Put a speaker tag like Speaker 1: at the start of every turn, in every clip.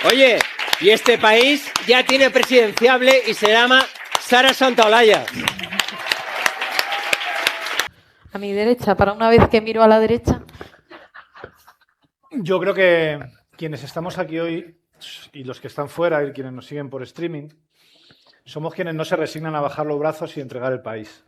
Speaker 1: Oye, y este país ya tiene presidenciable y se llama Sara Santaolalla.
Speaker 2: A mi derecha, para una vez que miro a la derecha.
Speaker 3: Yo creo que quienes estamos aquí hoy y los que están fuera y quienes nos siguen por streaming, somos quienes no se resignan a bajar los brazos y entregar el país.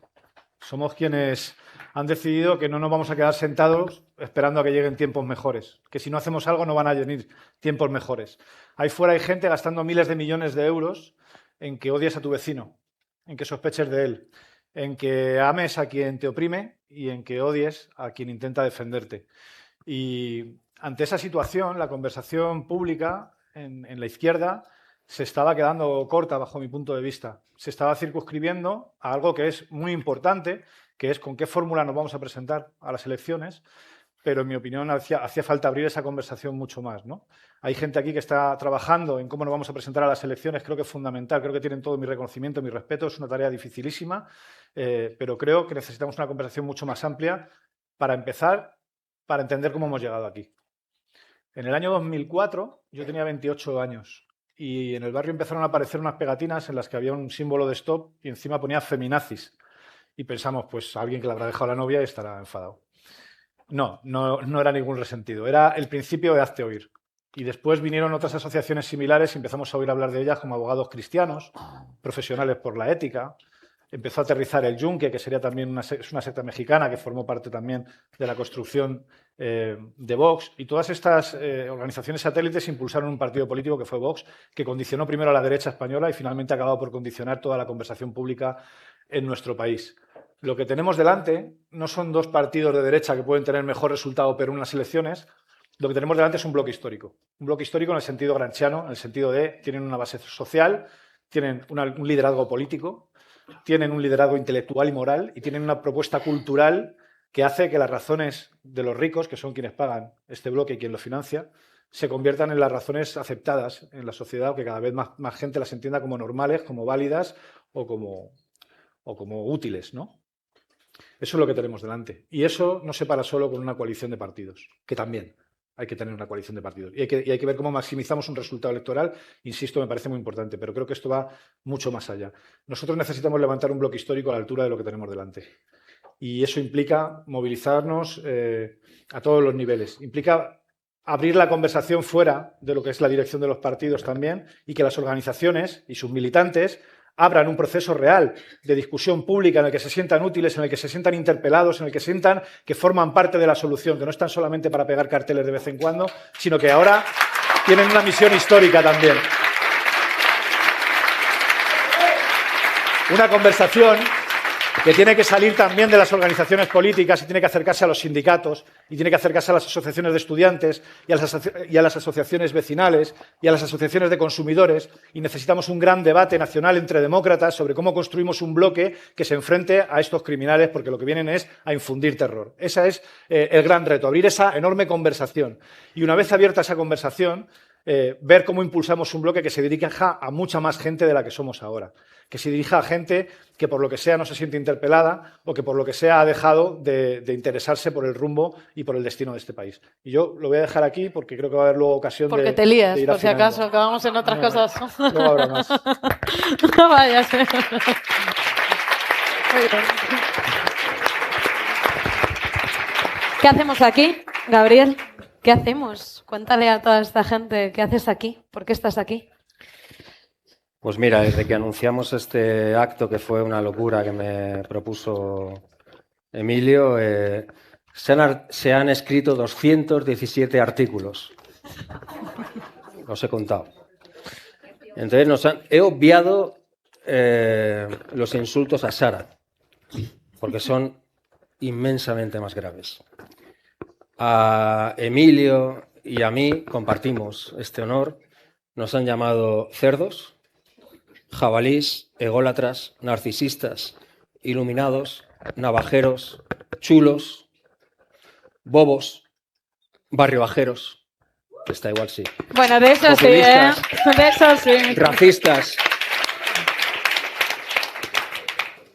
Speaker 3: Somos quienes han decidido que no nos vamos a quedar sentados esperando a que lleguen tiempos mejores, que si no hacemos algo no van a venir tiempos mejores. Ahí fuera hay gente gastando miles de millones de euros en que odies a tu vecino, en que sospeches de él, en que ames a quien te oprime y en que odies a quien intenta defenderte. Y ante esa situación, la conversación pública en la izquierda se estaba quedando corta bajo mi punto de vista. Se estaba circunscribiendo a algo que es muy importante, que es con qué fórmula nos vamos a presentar a las elecciones, pero en mi opinión hacía falta abrir esa conversación mucho más, ¿no? Hay gente aquí que está trabajando en cómo nos vamos a presentar a las elecciones, creo que es fundamental, creo que tienen todo mi reconocimiento, mi respeto, es una tarea dificilísima, pero creo que necesitamos una conversación mucho más amplia para empezar, para entender cómo hemos llegado aquí. En el año 2004 yo tenía 28 años y en el barrio empezaron a aparecer unas pegatinas en las que había un símbolo de stop y encima ponía feminazis. Y pensamos, pues alguien que le habrá dejado la novia y estará enfadado. No era ningún resentido, era el principio de hazte oír. Y después vinieron otras asociaciones similares y empezamos a oír hablar de ellas como abogados cristianos, profesionales por la ética. Empezó a aterrizar el Yunque, que sería también una secta mexicana que formó parte también de la construcción de Vox. Y todas estas organizaciones satélites impulsaron un partido político que fue Vox, que condicionó primero a la derecha española y finalmente ha acabado por condicionar toda la conversación pública en nuestro país. Lo que tenemos delante no son dos partidos de derecha que pueden tener mejor resultado pero en unas elecciones. Lo que tenemos delante es un bloque histórico. Un bloque histórico en el sentido gramsciano, en el sentido de tienen una base social, tienen un liderazgo político, tienen un liderazgo intelectual y moral y tienen una propuesta cultural que hace que las razones de los ricos, que son quienes pagan este bloque y quien lo financia, se conviertan en las razones aceptadas en la sociedad, o que cada vez más gente las entienda como normales, como válidas o como útiles, ¿no? Eso es lo que tenemos delante. Y eso no se para solo con una coalición de partidos, que también hay que tener una coalición de partidos. Y hay que ver cómo maximizamos un resultado electoral. Insisto, me parece muy importante, pero creo que esto va mucho más allá. Nosotros necesitamos levantar un bloque histórico a la altura de lo que tenemos delante. Y eso implica movilizarnos a todos los niveles. Implica abrir la conversación fuera de lo que es la dirección de los partidos también y que las organizaciones y sus militantes abran un proceso real de discusión pública en el que se sientan útiles, en el que se sientan interpelados, en el que sientan que forman parte de la solución, que no están solamente para pegar carteles de vez en cuando, sino que ahora tienen una misión histórica también. Una conversación que tiene que salir también de las organizaciones políticas y tiene que acercarse a los sindicatos y tiene que acercarse a las asociaciones de estudiantes y a las asociaciones vecinales y a las asociaciones de consumidores, y necesitamos un gran debate nacional entre demócratas sobre cómo construimos un bloque que se enfrente a estos criminales, porque lo que vienen es a infundir terror. Ese es el gran reto, abrir esa enorme conversación. Y una vez abierta esa conversación, ver cómo impulsamos un bloque que se dirija a mucha más gente de la que somos ahora, que se dirija a gente que por lo que sea no se siente interpelada o que por lo que sea ha dejado de interesarse por el rumbo y por el destino de este país. Y yo lo voy a dejar aquí porque creo que va a haber luego ocasión
Speaker 2: porque
Speaker 3: de
Speaker 2: te lías,
Speaker 3: de ir
Speaker 2: por si
Speaker 3: afinando.
Speaker 2: acaso acabamos en otras cosas.
Speaker 3: Luego habrá más.
Speaker 2: No vayas. Muy bien. ¿Qué hacemos aquí, Gabriel? ¿Qué hacemos? Cuéntale a toda esta gente qué haces aquí, por qué estás aquí.
Speaker 4: Pues mira, desde que anunciamos este acto, que fue una locura que me propuso Emilio, se han escrito 217 artículos. Los he contado. Entonces he obviado los insultos a Sara, porque son inmensamente más graves. A Emilio y a mí compartimos este honor. Nos han llamado cerdos, jabalís, ególatras, narcisistas, iluminados, navajeros, chulos, bobos, barriobajeros, que está igual sí.
Speaker 2: Bueno, de eso sí, ¿eh? De eso sí.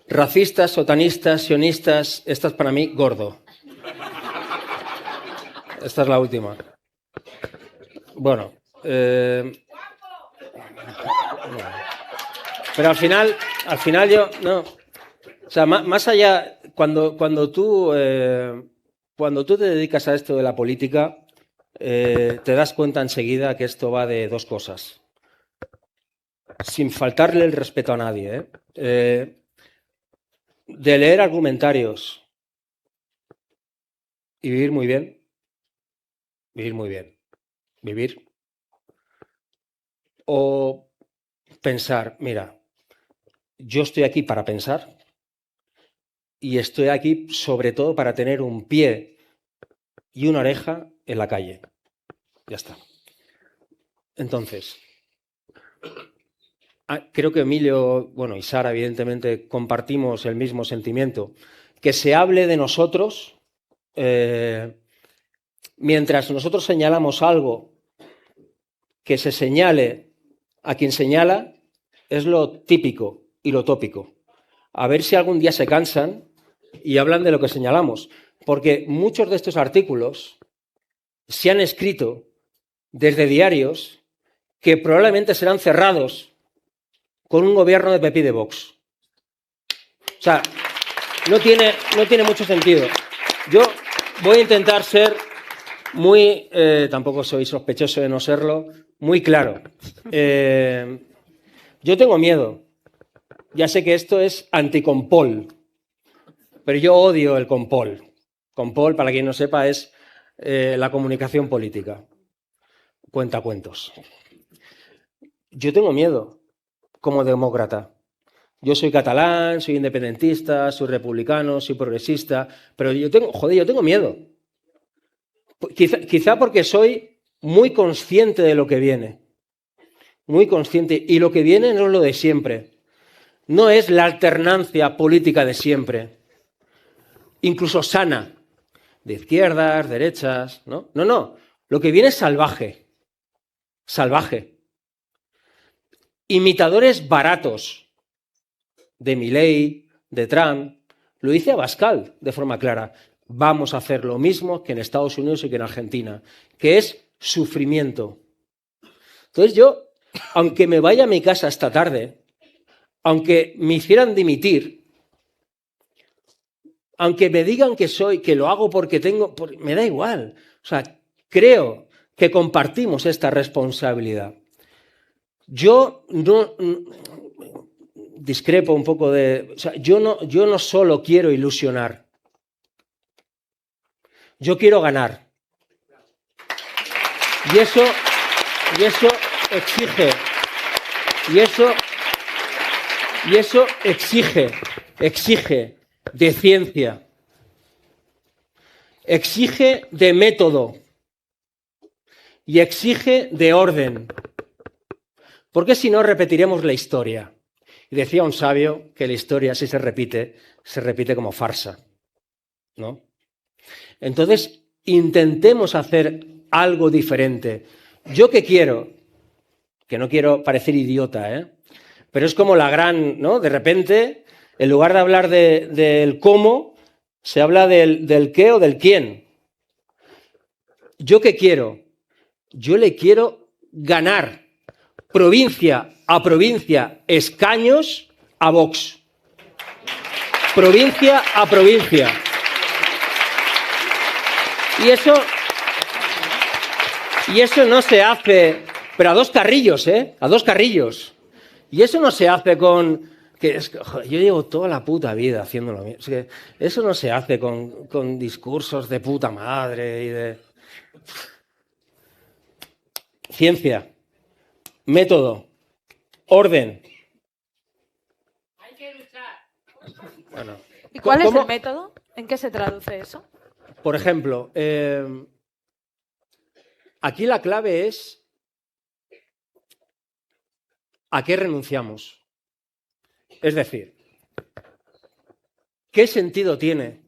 Speaker 4: Racistas, sotanistas, sionistas, esta es para mí gordo. Esta es la última. Bueno, Pero al final yo, no. O sea, más allá, cuando tú te dedicas a esto de la política, te das cuenta enseguida que esto va de dos cosas. Sin faltarle el respeto a nadie, de leer argumentarios y vivir muy bien. Vivir. O pensar, mira, yo estoy aquí para pensar y estoy aquí sobre todo para tener un pie y una oreja en la calle. Ya está. Entonces, creo que Emilio, bueno, y Sara, evidentemente, compartimos el mismo sentimiento. Que se hable de nosotros, mientras nosotros señalamos algo, que se señale a quien señala, es lo típico y lo tópico. A ver si algún día se cansan y hablan de lo que señalamos. Porque muchos de estos artículos se han escrito desde diarios que probablemente serán cerrados con un gobierno de PP y de Vox. O sea, no tiene mucho sentido. Yo voy a intentar ser muy, tampoco soy sospechoso de no serlo, muy claro. Yo tengo miedo. Ya sé que esto es anticompol, pero yo odio el compol. Compol, para quien no sepa, es la comunicación política. Cuentacuentos. Yo tengo miedo como demócrata. Yo soy catalán, soy independentista, soy republicano, soy progresista, pero yo tengo miedo. Quizá porque soy muy consciente de lo que viene. Muy consciente. Y lo que viene no es lo de siempre. No es la alternancia política de siempre. Incluso sana. De izquierdas, derechas, ¿no? No. Lo que viene es salvaje. Salvaje. Imitadores baratos. De Milei, de Trump. Lo dice Abascal de forma clara. Vamos a hacer lo mismo que en Estados Unidos y que en Argentina, que es sufrimiento. Entonces yo, aunque me vaya a mi casa esta tarde, aunque me hicieran dimitir, aunque me digan que lo hago porque me da igual. O sea, creo que compartimos esta responsabilidad. Yo no discrepo un poco de... O sea, yo no solo quiero ilusionar. Yo quiero ganar. Y eso exige. Y eso exige de ciencia. Exige de método. Y exige de orden. Porque si no, repetiremos la historia. Y decía un sabio que la historia, si se repite como farsa, ¿no? Entonces, intentemos hacer algo diferente. ¿Yo qué quiero? Que no quiero parecer idiota, pero es como la gran, ¿no? De repente, en lugar de hablar del cómo, se habla del qué o del quién. ¿Yo qué quiero? Yo le quiero ganar provincia a provincia, escaños a Vox. Provincia a provincia. Y eso no se hace, pero a dos carrillos, a dos carrillos. Y eso no se hace con... Joder, yo llevo toda la puta vida haciendo lo mismo. Es que eso no se hace con discursos de puta madre y de... Ciencia, método, orden.
Speaker 1: Hay que luchar.
Speaker 4: Bueno,
Speaker 2: ¿Y cuál es el método? ¿En qué se traduce eso?
Speaker 4: Por ejemplo, aquí la clave es ¿a qué renunciamos? Es decir, ¿qué sentido tiene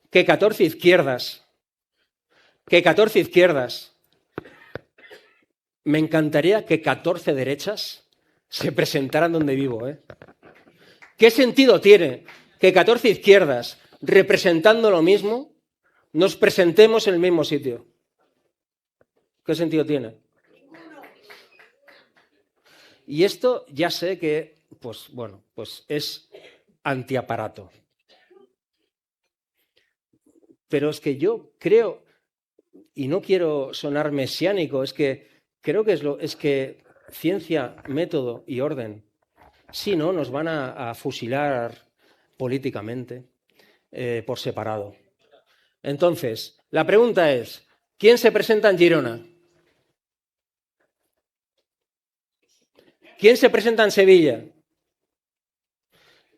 Speaker 4: que 14 izquierdas, me encantaría que 14 derechas se presentaran donde vivo, ¿Qué sentido tiene que 14 izquierdas, representando lo mismo, nos presentemos en el mismo sitio? ¿Qué sentido tiene? Y esto ya sé que, pues bueno, pues es antiaparato. Pero es que yo creo, y no quiero sonar mesiánico, es que creo que es que ciencia, método y orden, si no, nos van a fusilar políticamente por separado. Entonces, la pregunta es, ¿quién se presenta en Girona? ¿Quién se presenta en Sevilla?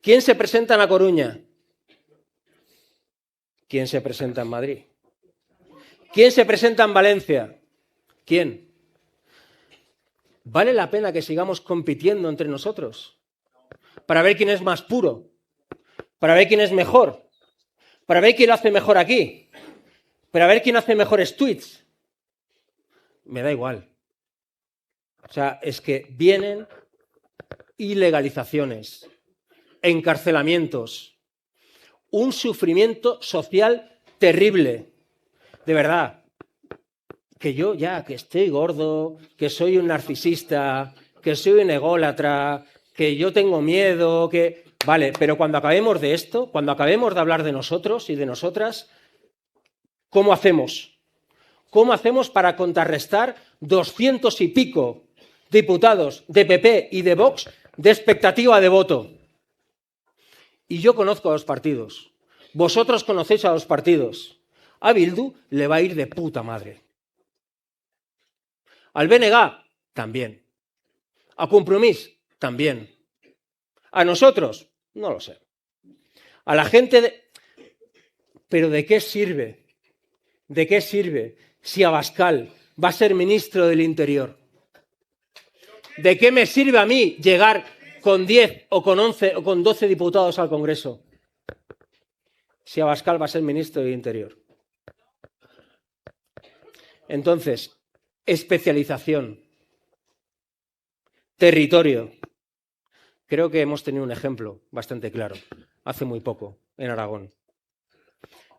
Speaker 4: ¿Quién se presenta en La Coruña? ¿Quién se presenta en Madrid? ¿Quién se presenta en Valencia? ¿Quién? ¿Vale la pena que sigamos compitiendo entre nosotros? Para ver quién es más puro, para ver quién es mejor, para ver quién lo hace mejor aquí, para ver quién hace mejores tweets. Me da igual. O sea, es que vienen ilegalizaciones, encarcelamientos, un sufrimiento social terrible. De verdad, que yo ya, que estoy gordo, que soy un narcisista, que soy un ególatra, que yo tengo miedo, que... Vale, pero cuando acabemos de esto, cuando acabemos de hablar de nosotros y de nosotras, ¿cómo hacemos? ¿Cómo hacemos para contrarrestar 200 y pico diputados de PP y de Vox de expectativa de voto? Y yo conozco a los partidos. Vosotros conocéis a los partidos. A Bildu le va a ir de puta madre. Al BNG también. A Compromís también. A nosotros, no lo sé. A la gente de... ¿Pero de qué sirve? ¿De qué sirve si Abascal va a ser ministro del Interior? ¿De qué me sirve a mí llegar con 10 o con 11 o con 12 diputados al Congreso si Abascal va a ser ministro del Interior? Entonces, especialización, territorio. Creo que hemos tenido un ejemplo bastante claro hace muy poco en Aragón.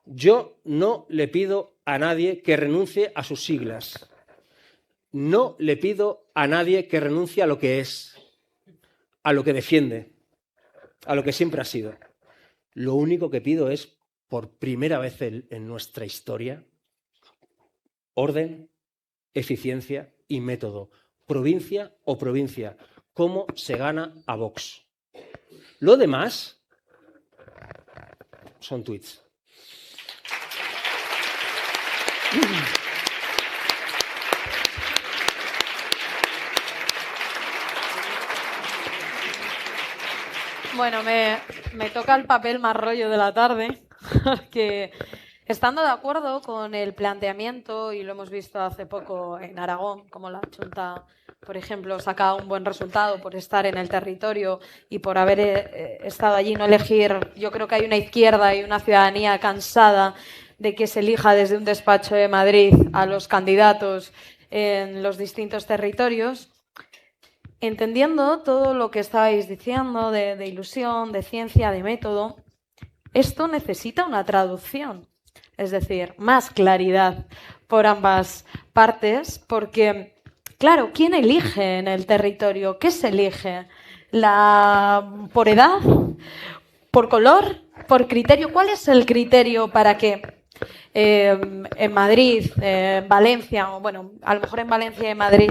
Speaker 4: Yo no le pido a nadie que renuncie a sus siglas. No le pido a nadie que renuncie a lo que es, a lo que defiende, a lo que siempre ha sido. Lo único que pido es, por primera vez en nuestra historia, orden, eficiencia y método. Provincia o provincia. ¿Cómo se gana a Vox? Lo demás son tweets.
Speaker 2: Bueno, me toca el papel más rollo de la tarde, porque estando de acuerdo con el planteamiento, y lo hemos visto hace poco en Aragón, como la Junta, por ejemplo, saca un buen resultado por estar en el territorio y por haber estado allí, no elegir. Yo creo que hay una izquierda y una ciudadanía cansada de que se elija desde un despacho de Madrid a los candidatos en los distintos territorios. Entendiendo todo lo que estabais diciendo de ilusión, de ciencia, de método, esto necesita una traducción, es decir, más claridad por ambas partes, porque, claro, ¿quién elige en el territorio? ¿Qué se elige? ¿Por edad? ¿Por color? ¿Por criterio? ¿Cuál es el criterio para que en Madrid, Valencia, o bueno, a lo mejor en Valencia y en Madrid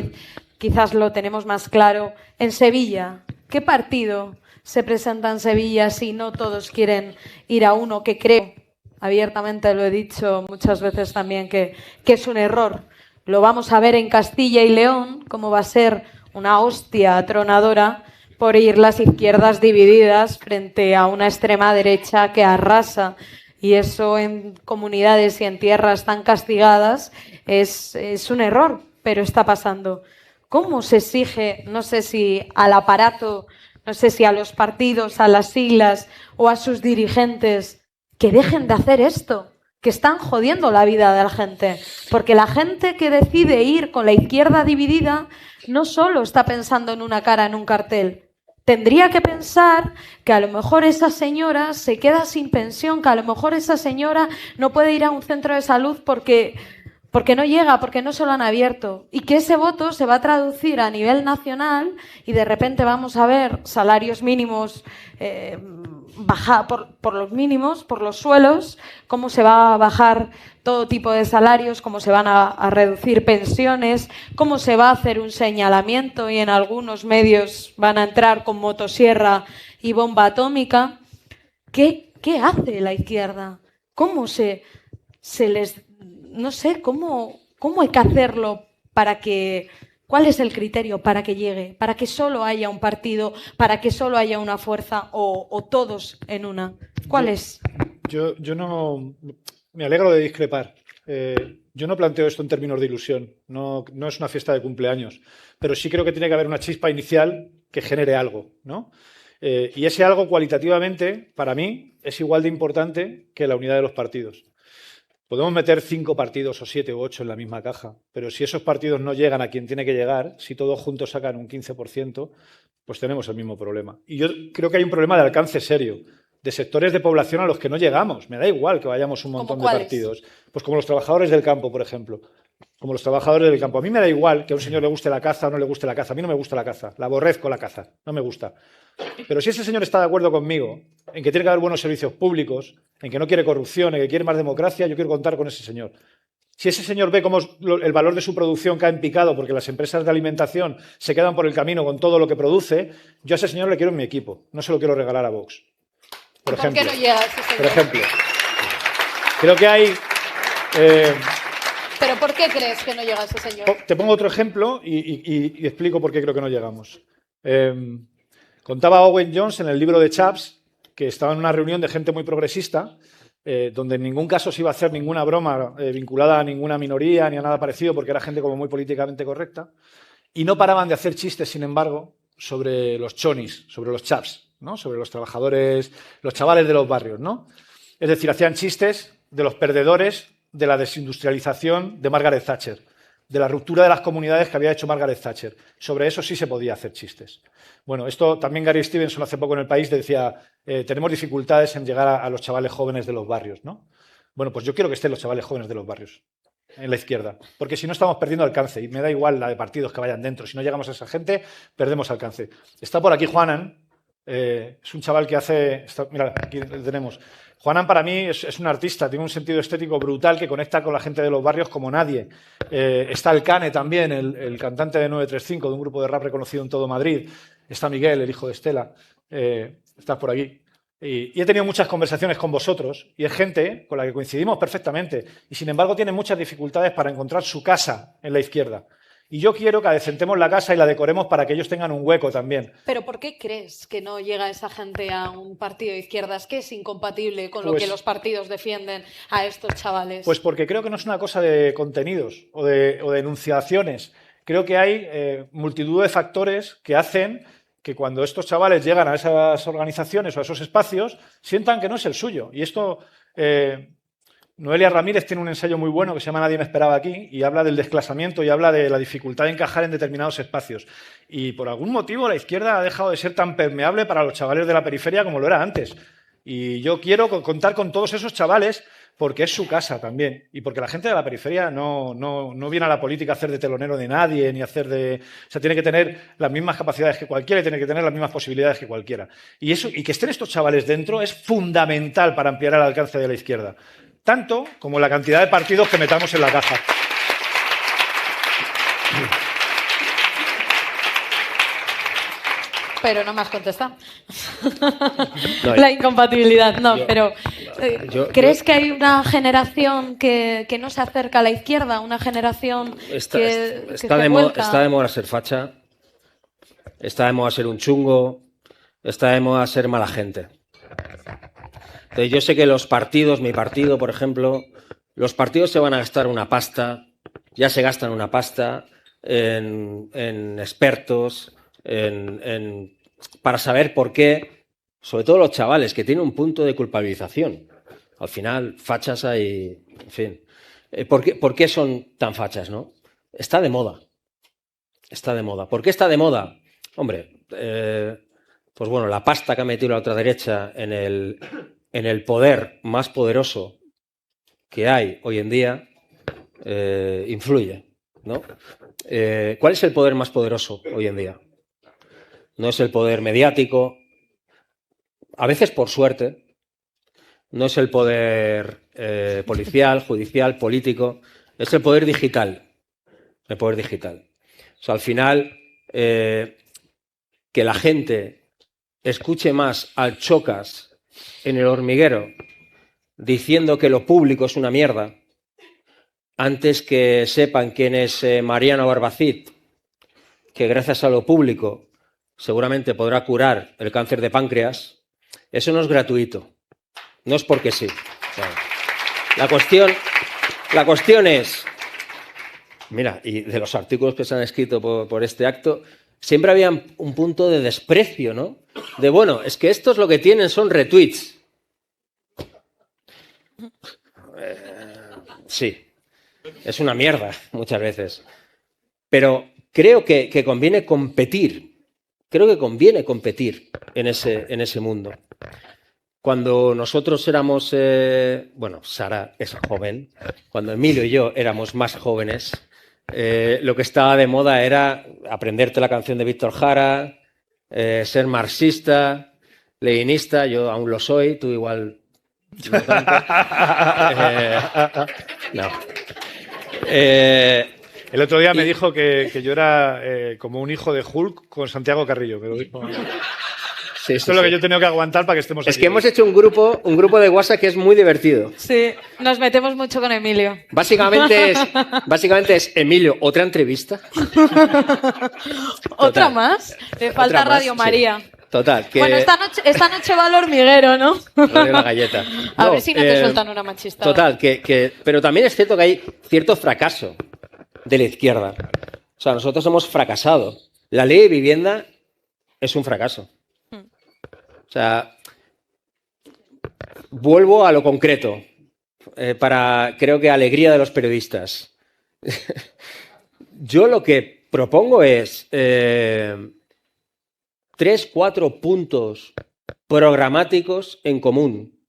Speaker 2: quizás lo tenemos más claro, en Sevilla, ¿qué partido se presenta en Sevilla si no todos quieren ir a uno que creo, abiertamente lo he dicho muchas veces también, que es un error? Lo vamos a ver en Castilla y León, cómo va a ser una hostia atronadora por ir las izquierdas divididas frente a una extrema derecha que arrasa. Y eso en comunidades y en tierras tan castigadas es un error, pero está pasando. ¿Cómo se exige, no sé si al aparato, no sé si a los partidos, a las siglas o a sus dirigentes, que dejen de hacer esto, que están jodiendo la vida de la gente? Porque la gente que decide ir con la izquierda dividida no solo está pensando en una cara en un cartel. Tendría que pensar que a lo mejor esa señora se queda sin pensión, que a lo mejor esa señora no puede ir a un centro de salud porque Porque no llega, porque no se lo han abierto. Y que ese voto se va a traducir a nivel nacional y de repente vamos a ver salarios mínimos bajar por los mínimos, por los suelos, cómo se va a bajar todo tipo de salarios, cómo se van a reducir pensiones, cómo se va a hacer un señalamiento y en algunos medios van a entrar con motosierra y bomba atómica. ¿Qué hace la izquierda? ¿Cómo se les... No sé, ¿cómo hay que hacerlo para que... ¿Cuál es el criterio para que llegue? ¿Para que solo haya un partido? ¿Para que solo haya una fuerza? ¿O todos en una? ¿Cuál es?
Speaker 3: Yo no... Me alegro de discrepar. Yo no planteo esto en términos de ilusión. No es una fiesta de cumpleaños. Pero sí creo que tiene que haber una chispa inicial que genere algo, ¿no? Y ese algo cualitativamente, para mí, es igual de importante que la unidad de los partidos. Podemos meter 5 partidos o 7 u 8 en la misma caja, pero si esos partidos no llegan a quien tiene que llegar, si todos juntos sacan un 15%, pues tenemos el mismo problema. Y yo creo que hay un problema de alcance serio, de sectores de población a los que no llegamos. Me da igual que vayamos un montón de partidos. Pues como los trabajadores del campo, por ejemplo. Como los trabajadores del campo. A mí me da igual que a un señor le guste la caza o no le guste la caza. A mí no me gusta la caza. La aborrezco la caza. No me gusta. Pero si ese señor está de acuerdo conmigo en que tiene que haber buenos servicios públicos, en que no quiere corrupción, en que quiere más democracia, yo quiero contar con ese señor. Si ese señor ve cómo el valor de su producción cae en picado porque las empresas de alimentación se quedan por el camino con todo lo que produce, yo a ese señor le quiero en mi equipo. No se lo quiero regalar a Vox. Por ejemplo.
Speaker 2: ¿Por qué no llega ese señor?
Speaker 3: Por ejemplo. Creo que hay...
Speaker 2: ¿Pero por qué crees que no llega ese señor?
Speaker 3: Te pongo otro ejemplo y explico por qué creo que no llegamos. Contaba Owen Jones en el libro de Chaps que estaba en una reunión de gente muy progresista donde en ningún caso se iba a hacer ninguna broma vinculada a ninguna minoría ni a nada parecido porque era gente como muy políticamente correcta y no paraban de hacer chistes, sin embargo, sobre los chonis, sobre los chaps, ¿no? Sobre los trabajadores, los chavales de los barrios, ¿no? Es decir, hacían chistes de los perdedores de la desindustrialización de Margaret Thatcher, de la ruptura de las comunidades que había hecho Margaret Thatcher. Sobre eso sí se podía hacer chistes. Bueno, esto también Gary Stevenson hace poco en El País decía, tenemos dificultades en llegar a los chavales jóvenes de los barrios, ¿no? Bueno, pues yo quiero que estén los chavales jóvenes de los barrios en la izquierda, porque si no estamos perdiendo alcance y me da igual la de partidos que vayan dentro, si no llegamos a esa gente, perdemos alcance. Está por aquí Juanan, es un chaval que hace... mira, aquí le tenemos. Juanan para mí es un artista, tiene un sentido estético brutal que conecta con la gente de los barrios como nadie. Está el Cane también, el cantante de 935, de un grupo de rap reconocido en todo Madrid. Está Miguel, el hijo de Estela. Estás por aquí. Y he tenido muchas conversaciones con vosotros y es gente con la que coincidimos perfectamente y sin embargo tiene muchas dificultades para encontrar su casa en la izquierda. Y yo quiero que adecentemos la casa y la decoremos para que ellos tengan un hueco también.
Speaker 2: ¿Pero por qué crees que no llega esa gente a un partido de izquierdas? ¿Qué es incompatible con lo que los partidos defienden a estos chavales?
Speaker 3: Pues porque creo que no es una cosa de contenidos o de enunciaciones. Creo que hay multitud de factores que hacen que cuando estos chavales llegan a esas organizaciones o a esos espacios, sientan que no es el suyo. Y esto... Noelia Ramírez tiene un ensayo muy bueno que se llama Nadie me esperaba aquí y habla del desclasamiento y habla de la dificultad de encajar en determinados espacios. Y por algún motivo la izquierda ha dejado de ser tan permeable para los chavales de la periferia como lo era antes. Y yo quiero contar con todos esos chavales porque es su casa también. Y porque la gente de la periferia no viene a la política a hacer de telonero de nadie, ni a hacer de... O sea, tiene que tener las mismas capacidades que cualquiera y tiene que tener las mismas posibilidades que cualquiera. Y que estén estos chavales dentro es fundamental para ampliar el alcance de la izquierda. Tanto como la cantidad de partidos que metamos en la caja.
Speaker 2: Pero no me has contestado. La incompatibilidad, no, pero ¿crees que hay una generación que no se acerca a la izquierda? Una generación que
Speaker 4: está de moda ser facha, está de moda ser un chungo, está de moda ser mala gente. Entonces, yo sé que los partidos, mi partido, por ejemplo, los partidos se van a gastar una pasta, ya se gastan una pasta en expertos, para saber por qué, sobre todo los chavales, que tienen un punto de culpabilización. Al final, fachas hay, en fin. ¿Por qué son tan fachas, no? Está de moda. Está de moda. ¿Por qué está de moda? Hombre, pues bueno, la pasta que ha metido la otra derecha en el poder más poderoso que hay hoy en día, influye, ¿no? ¿Cuál es el poder más poderoso hoy en día? No es el poder mediático, a veces por suerte, no es el poder policial, judicial, político, es el poder digital. El poder digital. O sea, al final, que la gente escuche más al Chocas en El Hormiguero diciendo que lo público es una mierda, antes que sepan quién es Mariano Barbacid, que gracias a lo público seguramente podrá curar el cáncer de páncreas, eso no es gratuito, no es porque sí. O sea, la cuestión es, mira, y de los artículos que se han escrito por este acto, siempre había un punto de desprecio, ¿no? De, bueno, es que estos lo que tienen son retweets. Sí, es una mierda muchas veces. Pero creo que conviene competir. Creo que conviene competir en ese mundo. Cuando nosotros éramos, bueno, Sara es joven, cuando Emilio y yo éramos más jóvenes, lo que estaba de moda era aprenderte la canción de Víctor Jara, ser marxista, leninista, yo aún lo soy, tú igual no tanto. No.
Speaker 3: El otro día me dijo que yo era como un hijo de Hulk con Santiago Carrillo. Me lo dijo.
Speaker 4: Sí,
Speaker 3: Esto es lo que yo he tenido que aguantar para que estemos aquí.
Speaker 4: Es que hemos hecho un grupo de WhatsApp que es muy divertido.
Speaker 2: Sí, nos metemos mucho con Emilio.
Speaker 4: Básicamente es Emilio, otra entrevista.
Speaker 2: ¿Otra más? Le falta
Speaker 4: Otra más,
Speaker 2: Radio
Speaker 4: sí.
Speaker 2: María.
Speaker 4: Total. Que...
Speaker 2: Bueno, esta noche va al hormiguero, ¿no?
Speaker 4: La galleta.
Speaker 2: A ver si no te sueltan una machista.
Speaker 4: Total, pero también es cierto que hay cierto fracaso de la izquierda. O sea, nosotros hemos fracasado. La ley de vivienda es un fracaso. O sea, vuelvo a lo concreto, para, creo que, alegría de los periodistas. Yo lo que propongo es 3-4 puntos programáticos en común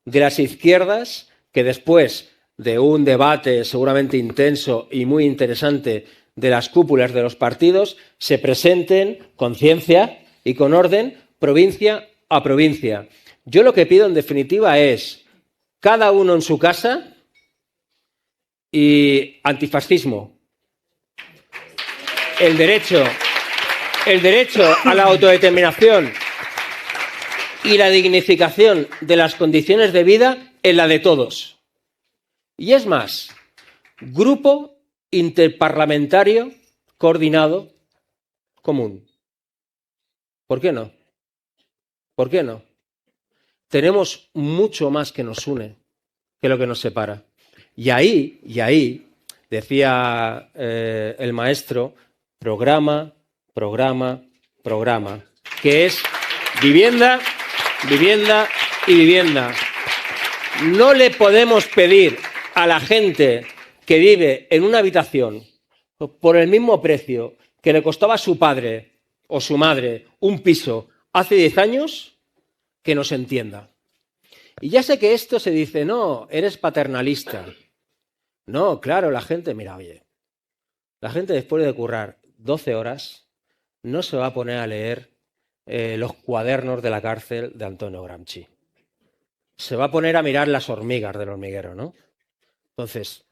Speaker 4: de las izquierdas que después de un debate seguramente intenso y muy interesante de las cúpulas de los partidos se presenten con ciencia y con orden provincia a provincia. Yo lo que pido en definitiva es cada uno en su casa y antifascismo. El derecho a la autodeterminación y la dignificación de las condiciones de vida en la de todos. Y es más, grupo interparlamentario coordinado común. ¿Por qué no? ¿Por qué no? Tenemos mucho más que nos une que lo que nos separa. Y ahí, decía el maestro, programa, que es vivienda, vivienda y vivienda. No le podemos pedir a la gente que vive en una habitación por el mismo precio que le costaba a su padre o su madre un piso hace 10 años, que nos entienda. Y ya sé que esto se dice, no, eres paternalista. No, claro, la gente, mira, oye, la gente después de currar 12 horas no se va a poner a leer los cuadernos de la cárcel de Antonio Gramsci. Se va a poner a mirar las hormigas del hormiguero, ¿no? Entonces,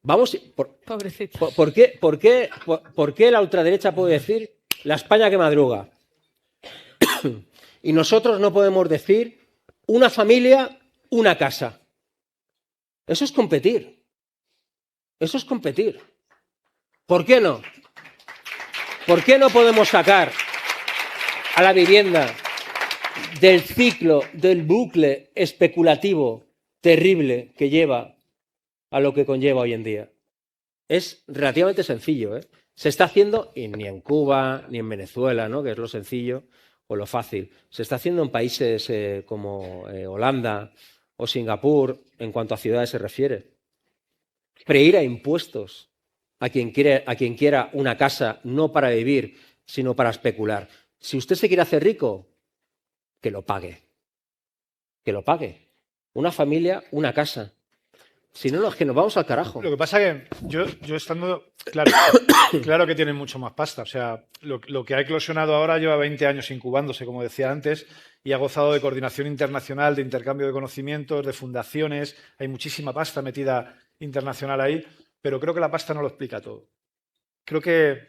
Speaker 4: vamos...
Speaker 2: Pobrecito.
Speaker 4: ¿Por qué la ultraderecha puede decir la España que madruga? Y nosotros no podemos decir una familia, una casa. Eso es competir. Eso es competir. ¿Por qué no? ¿Por qué no podemos sacar a la vivienda del ciclo, del bucle especulativo terrible que lleva a lo que conlleva hoy en día? Es relativamente sencillo, ¿eh? Se está haciendo, y ni en Cuba, ni en Venezuela, ¿no?, que es lo sencillo o lo fácil. Se está haciendo en países como Holanda o Singapur, en cuanto a ciudades se refiere. Freír a impuestos a quien quiera una casa, no para vivir, sino para especular. Si usted se quiere hacer rico, que lo pague. Que lo pague. Una familia, una casa. Si no, es que nos vamos al carajo.
Speaker 3: Lo que pasa que yo estando... Claro que tienen mucho más pasta. O sea, lo que ha eclosionado ahora lleva 20 años incubándose, como decía antes, y ha gozado de coordinación internacional, de intercambio de conocimientos, de fundaciones. Hay muchísima pasta metida internacional ahí, pero creo que la pasta no lo explica todo. Creo que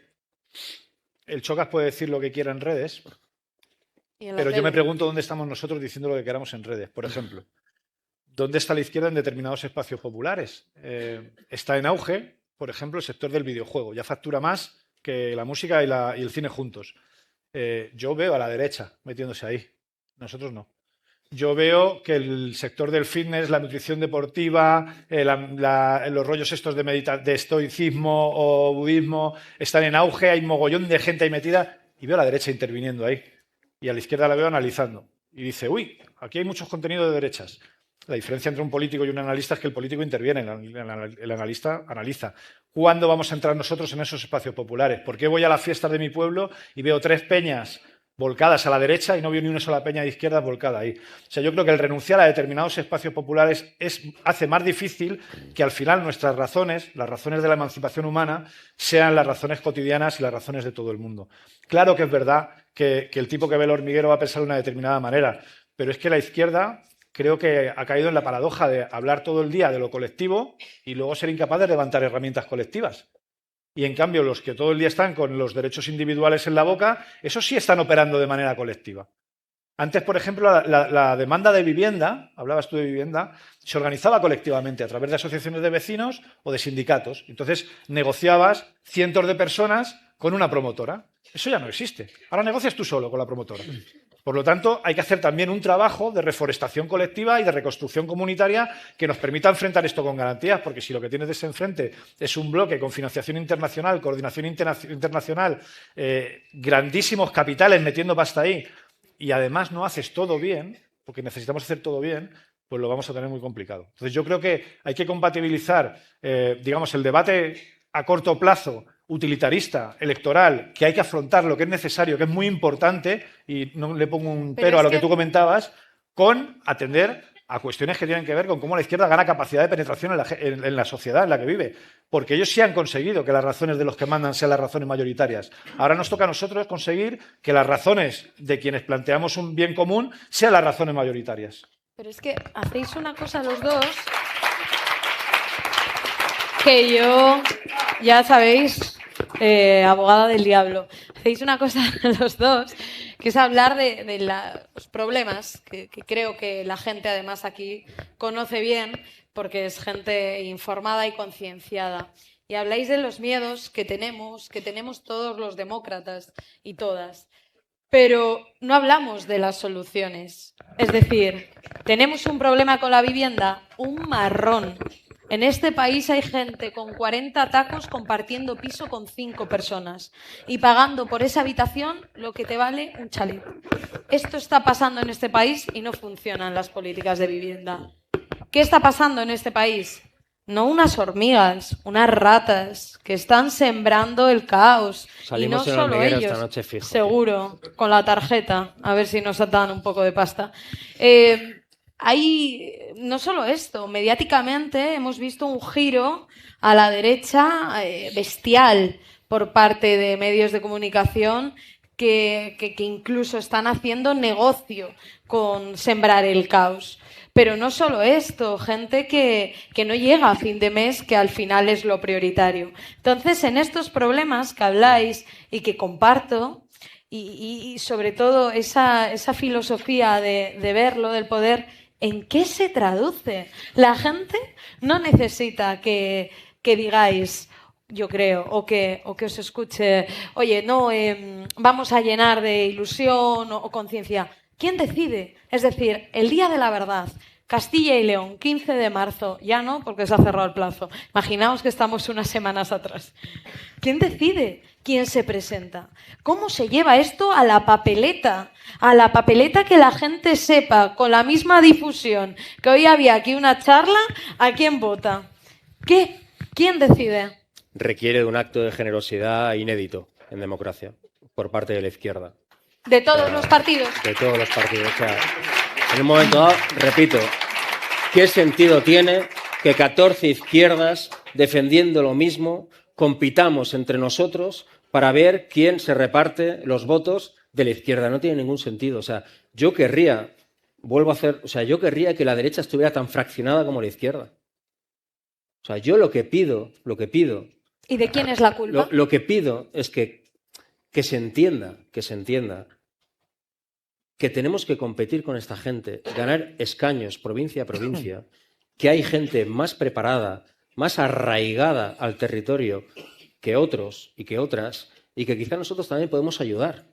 Speaker 3: el Chocas puede decir lo que quiera en redes, pero yo me pregunto dónde estamos nosotros diciendo lo que queramos en redes, por ejemplo. ¿Dónde está la izquierda en determinados espacios populares? Está en auge, por ejemplo, el sector del videojuego. Ya factura más que la música y el cine juntos. Yo veo a la derecha metiéndose ahí. Nosotros no. Yo veo que el sector del fitness, la nutrición deportiva, los rollos estos de estoicismo o budismo están en auge. Hay mogollón de gente ahí metida y veo a la derecha interviniendo ahí. Y a la izquierda la veo analizando. Y dice, uy, aquí hay muchos contenidos de derechas. La diferencia entre un político y un analista es que el político interviene, el analista analiza. ¿Cuándo vamos a entrar nosotros en esos espacios populares? ¿Por qué voy a las fiestas de mi pueblo y veo 3 peñas volcadas a la derecha y no veo ni una sola peña de izquierda volcada ahí? O sea, yo creo que el renunciar a determinados espacios populares hace más difícil que al final nuestras razones, las razones de la emancipación humana, sean las razones cotidianas y las razones de todo el mundo. Claro que es verdad que el tipo que ve el hormiguero va a pensar de una determinada manera, pero es que la izquierda... creo que ha caído en la paradoja de hablar todo el día de lo colectivo y luego ser incapaz de levantar herramientas colectivas. Y en cambio, los que todo el día están con los derechos individuales en la boca, esos sí están operando de manera colectiva. Antes, por ejemplo, la demanda de vivienda, hablabas tú de vivienda, se organizaba colectivamente a través de asociaciones de vecinos o de sindicatos. Entonces, negociabas cientos de personas con una promotora. Eso ya no existe. Ahora negocias tú solo con la promotora. Por lo tanto, hay que hacer también un trabajo de reforestación colectiva y de reconstrucción comunitaria que nos permita enfrentar esto con garantías, porque si lo que tienes de enfrente es un bloque con financiación internacional, coordinación internacional, grandísimos capitales metiendo pasta ahí, y además no haces todo bien, porque necesitamos hacer todo bien, pues lo vamos a tener muy complicado. Entonces yo creo que hay que compatibilizar, digamos, el debate a corto plazo, utilitarista, electoral, que hay que afrontar lo que es necesario, que es muy importante, y no le pongo un pero a lo que tú comentabas, con atender a cuestiones que tienen que ver con cómo la izquierda gana capacidad de penetración en la sociedad en la que vive. Porque ellos sí han conseguido que las razones de los que mandan sean las razones mayoritarias. Ahora nos toca a nosotros conseguir que las razones de quienes planteamos un bien común sean las razones mayoritarias.
Speaker 2: Pero es que hacéis una cosa los dos que yo, ya sabéis, abogada del diablo, hacéis una cosa los dos, que es hablar de los problemas que creo que la gente además aquí conoce bien, porque es gente informada y concienciada. Y habláis de los miedos que tenemos todos los demócratas y todas. Pero no hablamos de las soluciones. Es decir, tenemos un problema con la vivienda, un marrón. En este país hay gente con 40 tacos compartiendo piso con 5 personas y pagando por esa habitación lo que te vale un chalet. Esto está pasando en este país y no funcionan las políticas de vivienda. ¿Qué está pasando en este país? No unas hormigas, unas ratas que están sembrando el caos.
Speaker 4: Salimos
Speaker 2: y no
Speaker 4: en
Speaker 2: solo
Speaker 4: hormiguero
Speaker 2: ellos,
Speaker 4: esta noche fijo.
Speaker 2: seguro, con la tarjeta, a ver si nos dan un poco de pasta. Hay no solo esto, mediáticamente hemos visto un giro a la derecha bestial por parte de medios de comunicación que incluso están haciendo negocio con sembrar el caos. Pero no solo esto, gente que no llega a fin de mes, que al final es lo prioritario. Entonces, en estos problemas que habláis y que comparto, y sobre todo esa filosofía de verlo, del poder, ¿en qué se traduce? La gente no necesita que digáis, yo creo, o que os escuche, oye, no, vamos a llenar de ilusión o conciencia. ¿Quién decide? Es decir, el día de la verdad, Castilla y León, 15 de marzo, ya no, porque se ha cerrado el plazo. Imaginaos que estamos unas semanas atrás. ¿Quién decide? ¿Quién se presenta? ¿Cómo se lleva esto a la papeleta? A la papeleta, que la gente sepa, con la misma difusión, que hoy había aquí una charla, ¿a quién vota? ¿Qué? ¿Quién decide?
Speaker 4: Requiere de un acto de generosidad inédito en democracia por parte de la izquierda.
Speaker 2: De todos los partidos.
Speaker 4: De todos los partidos. O sea, en un momento dado, repito, ¿qué sentido tiene que 14 izquierdas, defendiendo lo mismo, compitamos entre nosotros para ver quién se reparte los votos de la izquierda. No tiene ningún sentido. O sea, yo querría que la derecha estuviera tan fraccionada como la izquierda. O sea, yo lo que pido.
Speaker 2: ¿Y de quién es la culpa?
Speaker 4: Lo que pido es que se entienda que tenemos que competir con esta gente, ganar escaños provincia a provincia, que hay gente más preparada, más arraigada al territorio que otros y que otras, y que quizá nosotros también podemos ayudar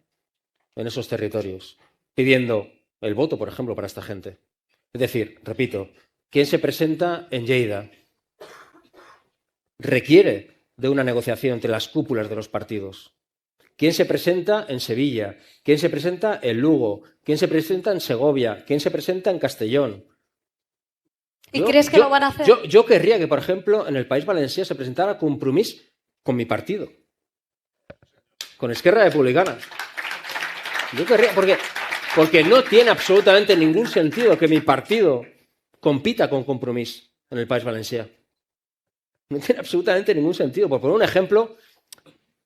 Speaker 4: en esos territorios, pidiendo el voto, por ejemplo, para esta gente. Es decir, repito, quien se presenta en Lleida requiere de una negociación entre las cúpulas de los partidos. ¿Quién se presenta en Sevilla? ¿Quién se presenta en Lugo? ¿Quién se presenta en Segovia? ¿Quién se presenta en Castellón?
Speaker 2: ¿Y crees que lo van a hacer?
Speaker 4: Yo querría que, por ejemplo, en el País Valencià se presentara Compromís con mi partido, con Esquerra Republicana. Yo querría, porque no tiene absolutamente ningún sentido que mi partido compita con Compromís en el País Valencià. No tiene absolutamente ningún sentido. Por poner un ejemplo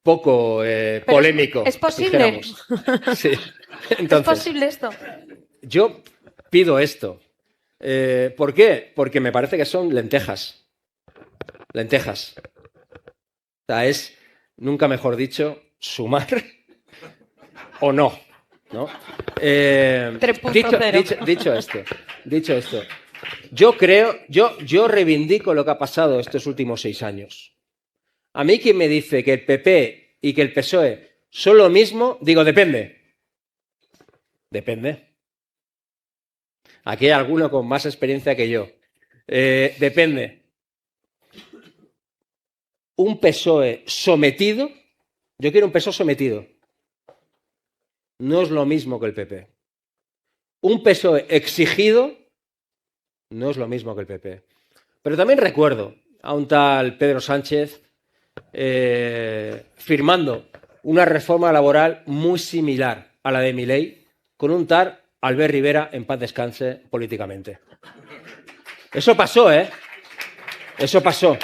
Speaker 4: poco polémico.
Speaker 2: ¿Es posible?
Speaker 4: Sí. Entonces,
Speaker 2: ¿Es posible esto?
Speaker 4: Yo pido esto. ¿Por qué? Porque me parece que son lentejas. Lentejas. O sea, es, nunca mejor dicho, sumar o no. ¿No?
Speaker 2: 3.0.
Speaker 4: Dicho esto, yo reivindico lo que ha pasado estos últimos 6 años. A mí quien me dice que el PP y que el PSOE son lo mismo, digo, depende. Depende. Aquí hay alguno con más experiencia que yo. Depende. Un PSOE sometido, yo quiero un PSOE sometido. No es lo mismo que el PP. Un PSOE exigido no es lo mismo que el PP. Pero también recuerdo a un tal Pedro Sánchez firmando una reforma laboral muy similar a la de Milei con un tal Albert Rivera, en paz descanse políticamente. Eso pasó, ¿eh? Eso pasó.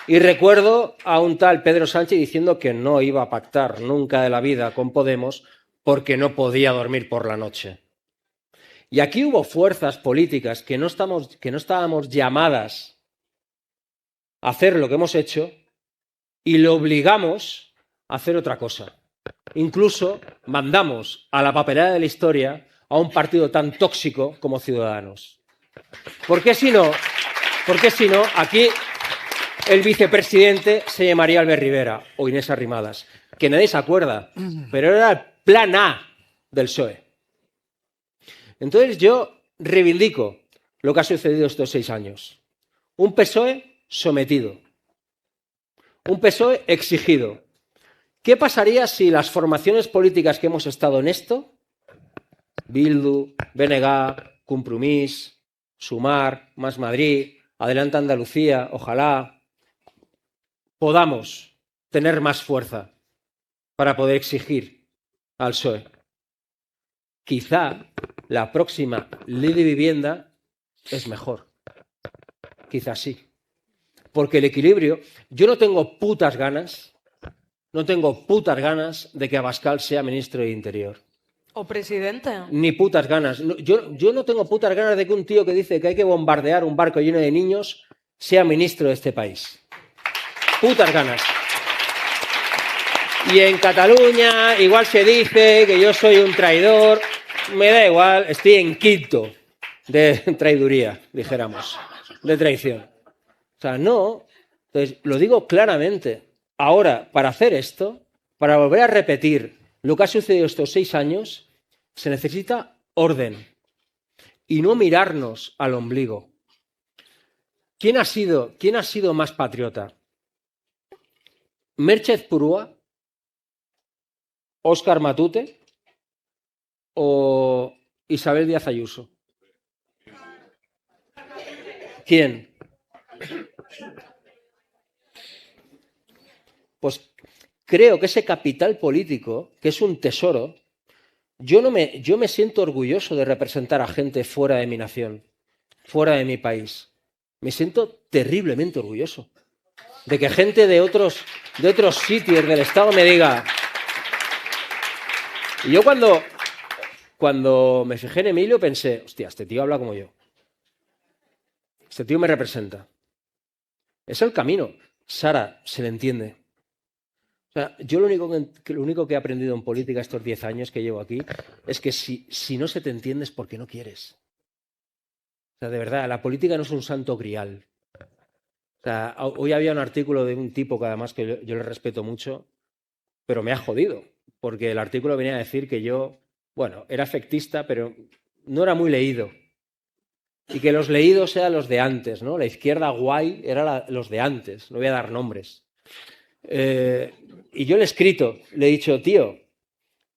Speaker 4: Y recuerdo a un tal Pedro Sánchez diciendo que no iba a pactar nunca de la vida con Podemos porque no podía dormir por la noche. Y aquí hubo fuerzas políticas que no estábamos llamadas a hacer lo que hemos hecho y le obligamos a hacer otra cosa. Incluso mandamos a la papelera de la historia a un partido tan tóxico como Ciudadanos. ¿Por qué si no, aquí el vicepresidente se llamaría Albert Rivera o Inés Arrimadas? Que nadie se acuerda, pero era el plan A del PSOE. Entonces yo reivindico lo que ha sucedido estos 6 años. Un PSOE sometido. Un PSOE exigido. ¿Qué pasaría si las formaciones políticas que hemos estado en esto, Bildu, BNG, Compromís, Sumar, Más Madrid, Adelante Andalucía, ojalá, podamos tener más fuerza para poder exigir al PSOE? Quizá la próxima ley de vivienda es mejor. Quizá sí. Porque el equilibrio... Yo no tengo putas ganas de que Abascal sea ministro de Interior.
Speaker 2: ¿O presidente?
Speaker 4: Ni putas ganas. Yo no tengo putas ganas de que un tío que dice que hay que bombardear un barco lleno de niños sea ministro de este país. Putas ganas. Y en Cataluña igual se dice que yo soy un traidor. Me da igual, estoy en quinto de traiduría, dijéramos, de traición. O sea, no. Entonces, lo digo claramente. Ahora, para hacer esto, para volver a repetir lo que ha sucedido estos 6 años, se necesita orden y no mirarnos al ombligo. ¿Quién ha sido más patriota? ¿Merchez Purúa? ¿Óscar Matute? ¿O Isabel Díaz Ayuso? ¿Quién? Pues creo que ese capital político, que es un tesoro, yo me siento orgulloso de representar a gente fuera de mi nación, fuera de mi país. Me siento terriblemente orgulloso de que gente de otros sitios del Estado me diga... Y yo cuando me fijé en Emilio pensé, hostia, este tío habla como yo. Este tío me representa. Es el camino. Sara, se le entiende. O sea, yo lo único que he aprendido en política estos 10 años que llevo aquí es que si no se te entiende es porque no quieres. O sea, de verdad, la política no es un santo grial. O sea, hoy había un artículo de un tipo que además que yo le respeto mucho, pero me ha jodido, porque el artículo venía a decir que yo, bueno, era efectista, pero no era muy leído. Y que los leídos eran los de antes, ¿no? La izquierda guay era los de antes, no voy a dar nombres. Y yo le he escrito, le he dicho, tío,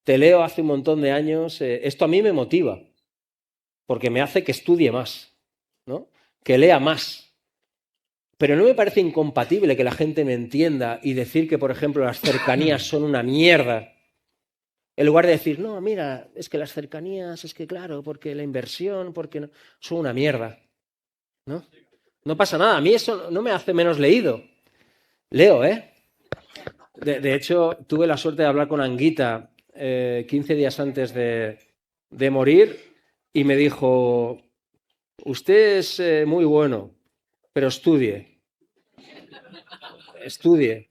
Speaker 4: te leo hace un montón de años, esto a mí me motiva, porque me hace que estudie más, ¿no? Que lea más. Pero no me parece incompatible que la gente me entienda y decir que, por ejemplo, las cercanías son una mierda. En lugar de decir, no, mira, es que las cercanías, es que claro, porque la inversión, porque no, son una mierda. ¿No? No pasa nada, a mí eso no me hace menos leído. Leo, ¿eh? De hecho, tuve la suerte de hablar con Anguita 15 días antes de morir y me dijo, usted es muy bueno, pero estudie. Estudie.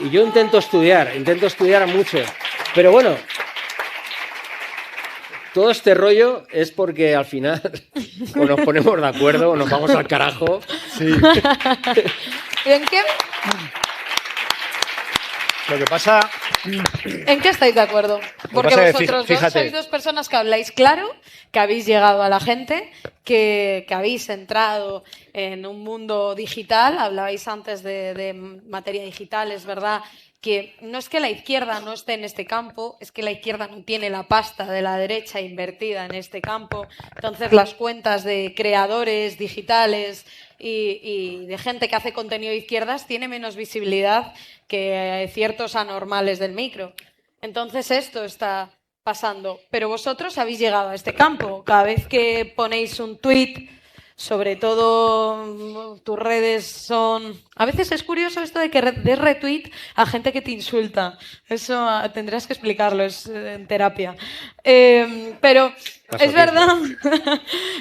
Speaker 4: Y yo intento estudiar mucho. Pero bueno, todo este rollo es porque al final o nos ponemos de acuerdo o nos vamos al carajo.
Speaker 3: Sí.
Speaker 2: ¿En qué?
Speaker 3: Lo que pasa...
Speaker 2: ¿En qué estáis de acuerdo? Porque vosotros dos sois dos personas que habláis claro, que habéis llegado a la gente, que habéis entrado en un mundo digital. Hablabais antes de materia digital, es verdad que no es que la izquierda no esté en este campo, es que la izquierda no tiene la pasta de la derecha invertida en este campo. Entonces las cuentas de creadores digitales y de gente que hace contenido de izquierdas tiene menos visibilidad que ciertos anormales del micro. Entonces esto está pasando. Pero vosotros habéis llegado a este campo. Cada vez que ponéis un tuit, sobre todo tus redes son... A veces es curioso esto de que des retweet a gente que te insulta. Eso tendrás que explicarlo, es en terapia. Pero es verdad,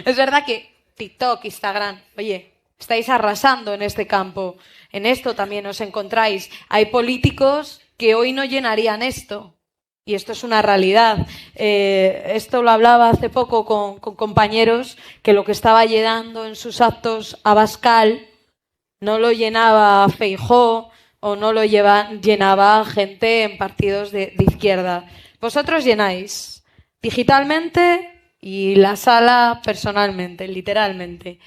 Speaker 2: es verdad que TikTok, Instagram, oye, estáis arrasando en este campo. En esto también os encontráis. Hay políticos que hoy no llenarían esto. Y esto es una realidad. Esto lo hablaba hace poco con compañeros, que lo que estaba llenando en sus actos Abascal no lo llenaba Feijóo o no lo llenaba gente en partidos de izquierda. Vosotros llenáis digitalmente y la sala personalmente, literalmente.